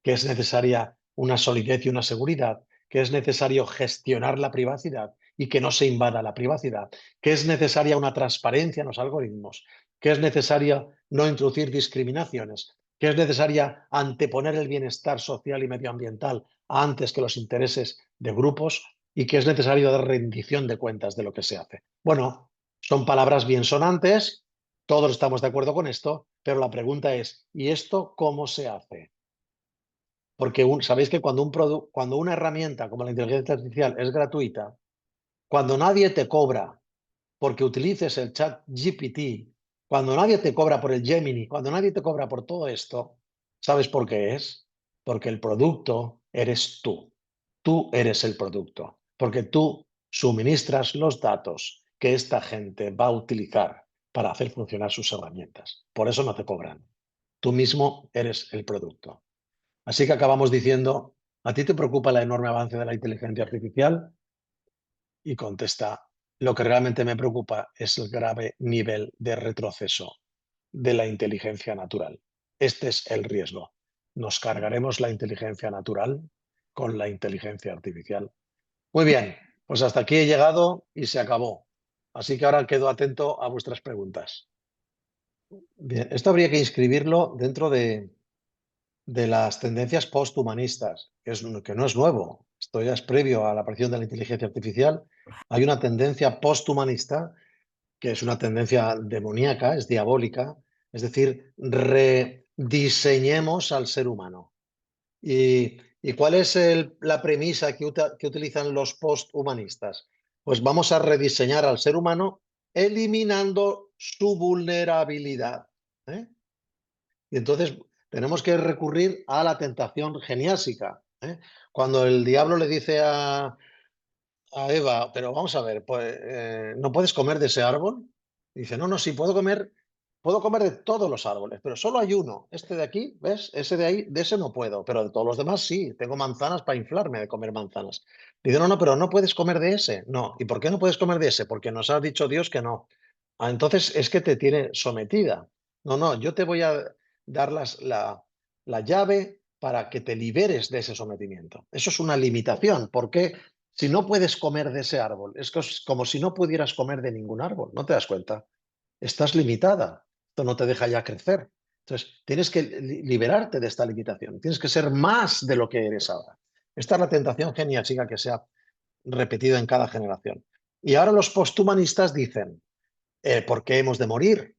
que es necesaria una solidez y una seguridad, que es necesario gestionar la privacidad y que no se invada la privacidad, que es necesaria una transparencia en los algoritmos, que es necesaria no introducir discriminaciones, que es necesaria anteponer el bienestar social y medioambiental antes que los intereses de grupos y que es necesario dar rendición de cuentas de lo que se hace. Bueno, son palabras bien sonantes, todos estamos de acuerdo con esto, pero la pregunta es, ¿y esto cómo se hace? Porque sabéis que cuando una herramienta como la inteligencia artificial es gratuita, cuando nadie te cobra porque utilices el chat GPT, cuando nadie te cobra por el Gemini, cuando nadie te cobra por todo esto, ¿sabes por qué es? Porque el producto eres tú. Tú eres el producto, porque tú suministras los datos que esta gente va a utilizar para hacer funcionar sus herramientas. Por eso no te cobran. Tú mismo eres el producto. Así que acabamos diciendo, ¿a ti te preocupa el enorme avance de la inteligencia artificial? Y contesta, lo que realmente me preocupa es el grave nivel de retroceso de la inteligencia natural. Este es el riesgo. Nos cargaremos la inteligencia natural con la inteligencia artificial. Muy bien, pues hasta aquí he llegado y se acabó. Así que ahora quedo atento a vuestras preguntas. Bien, esto habría que inscribirlo dentro de las tendencias posthumanistas, que no es nuevo. Esto ya es previo a la aparición de la inteligencia artificial. Hay una tendencia posthumanista que es una tendencia demoníaca, es diabólica, es decir, rediseñemos al ser humano. ¿Y cuál es la premisa que utilizan los posthumanistas? Pues vamos a rediseñar al ser humano eliminando su vulnerabilidad. Y entonces tenemos que recurrir a la tentación geniásica. Cuando el diablo le dice a Eva, pero vamos a ver, pues, ¿no puedes comer de ese árbol? Y dice, no, sí puedo comer puedo comer de todos los árboles, pero solo hay uno. Este de aquí, ¿ves? Ese de ahí, de ese no puedo, pero de todos los demás sí. Tengo manzanas para inflarme de comer manzanas. Dice, no, no, pero no puedes comer de ese. No. ¿Y por qué no puedes comer de ese? Porque nos ha dicho Dios que no. Ah, entonces es que te tiene sometida. No, no, yo te voy a dar la llave para que te liberes de ese sometimiento. Eso es una limitación, porque si no puedes comer de ese árbol, es como si no pudieras comer de ningún árbol, ¿no te das cuenta? Estás limitada, esto no te deja ya crecer. Entonces, tienes que liberarte de esta limitación, tienes que ser más de lo que eres ahora. Esta es la tentación geniásica que se ha repetido en cada generación. Y ahora los posthumanistas dicen, ¿por qué hemos de morir?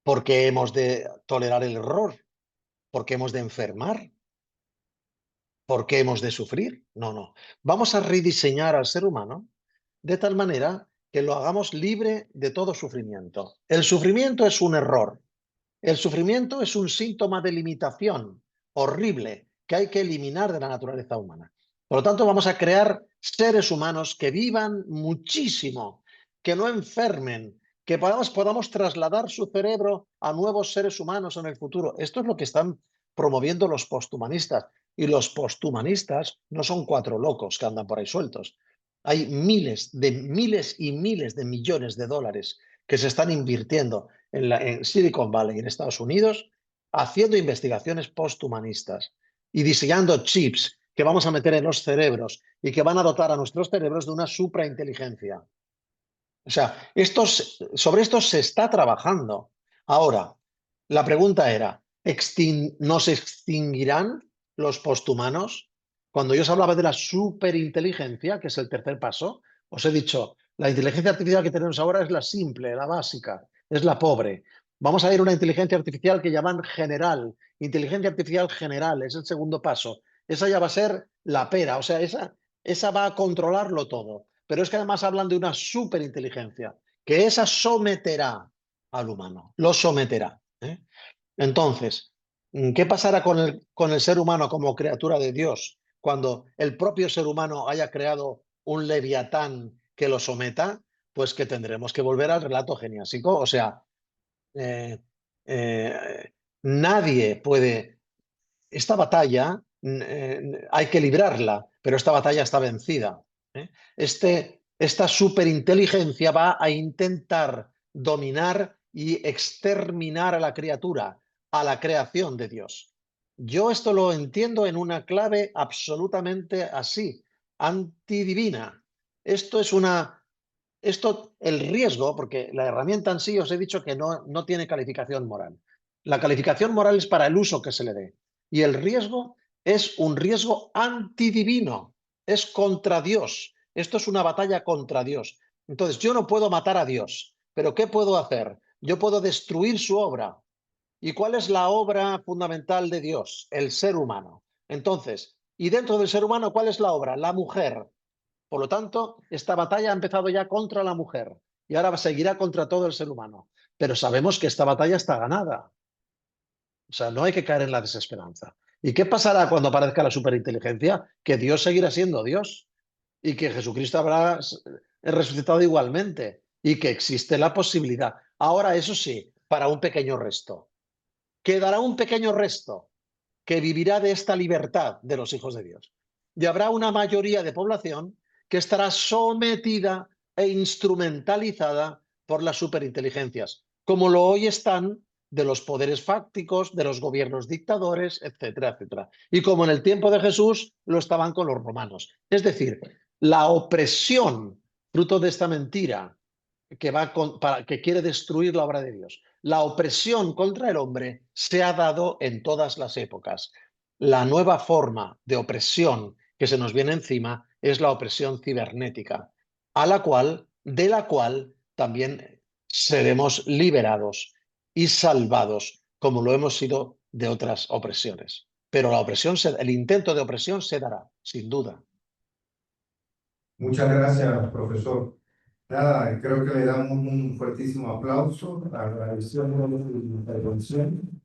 ¿Por qué hemos de tolerar el error? ¿Por qué hemos de enfermar? ¿Por qué hemos de sufrir? No, no. Vamos a rediseñar al ser humano de tal manera que lo hagamos libre de todo sufrimiento. El sufrimiento es un error. El sufrimiento es un síntoma de limitación horrible que hay que eliminar de la naturaleza humana. Por lo tanto, vamos a crear seres humanos que vivan muchísimo, que no enfermen, que podamos trasladar su cerebro a nuevos seres humanos en el futuro. Esto es lo que están promoviendo los posthumanistas. Y los posthumanistas no son cuatro locos que andan por ahí sueltos. Hay miles y miles de millones de dólares que se están invirtiendo en Silicon Valley, en Estados Unidos, haciendo investigaciones posthumanistas y diseñando chips que vamos a meter en los cerebros y que van a dotar a nuestros cerebros de una suprainteligencia. O sea, sobre esto se está trabajando. Ahora, la pregunta era, ¿nos extinguirán los posthumanos? Cuando yo os hablaba de la superinteligencia, que es el tercer paso, os he dicho, la inteligencia artificial que tenemos ahora es la simple, la básica, es la pobre. Vamos a ir a una inteligencia artificial que llaman general. Inteligencia artificial general es el segundo paso. Esa ya va a ser la pera, o sea, esa va a controlarlo todo. Pero es que además hablan de una superinteligencia, que esa someterá al humano, lo someterá. Entonces, ¿qué pasará con el ser humano como criatura de Dios cuando el propio ser humano haya creado un leviatán que lo someta? Pues que tendremos que volver al relato geniásico. O sea, eh, nadie puede... Esta batalla hay que librarla, pero esta batalla está vencida. Esta superinteligencia va a intentar dominar y exterminar a la criatura, a la creación de Dios. Yo esto lo entiendo en una clave absolutamente así, antidivina. Esto es el riesgo, porque la herramienta en sí os he dicho que no tiene calificación moral. La calificación moral es para el uso que se le dé. Y el riesgo es un riesgo antidivino, es contra Dios. Esto es una batalla contra Dios. Entonces, yo no puedo matar a Dios, pero ¿qué puedo hacer? Yo puedo destruir su obra. ¿Y cuál es la obra fundamental de Dios? El ser humano. Entonces, y dentro del ser humano, ¿cuál es la obra? La mujer. Por lo tanto, esta batalla ha empezado ya contra la mujer y ahora seguirá contra todo el ser humano. Pero sabemos que esta batalla está ganada. O sea, no hay que caer en la desesperanza. ¿Y qué pasará cuando aparezca la superinteligencia? Que Dios seguirá siendo Dios y que Jesucristo habrá resucitado igualmente y que existe la posibilidad. Ahora, eso sí, para un pequeño resto. Quedará un pequeño resto que vivirá de esta libertad de los hijos de Dios. Y habrá una mayoría de población que estará sometida e instrumentalizada por las superinteligencias, como lo hoy están de los poderes fácticos, de los gobiernos dictadores, etcétera, etcétera. Y como en el tiempo de Jesús lo estaban con los romanos. Es decir, la opresión, fruto de esta mentira, que quiere destruir la obra de Dios. La opresión contra el hombre se ha dado en todas las épocas. La nueva forma de opresión que se nos viene encima es la opresión cibernética, de la cual también seremos liberados y salvados, como lo hemos sido de otras opresiones. Pero el intento de opresión se dará, sin duda. Muchas gracias, profesor. Nada, creo que le damos un fuertísimo aplauso. Agradecemos la intervención.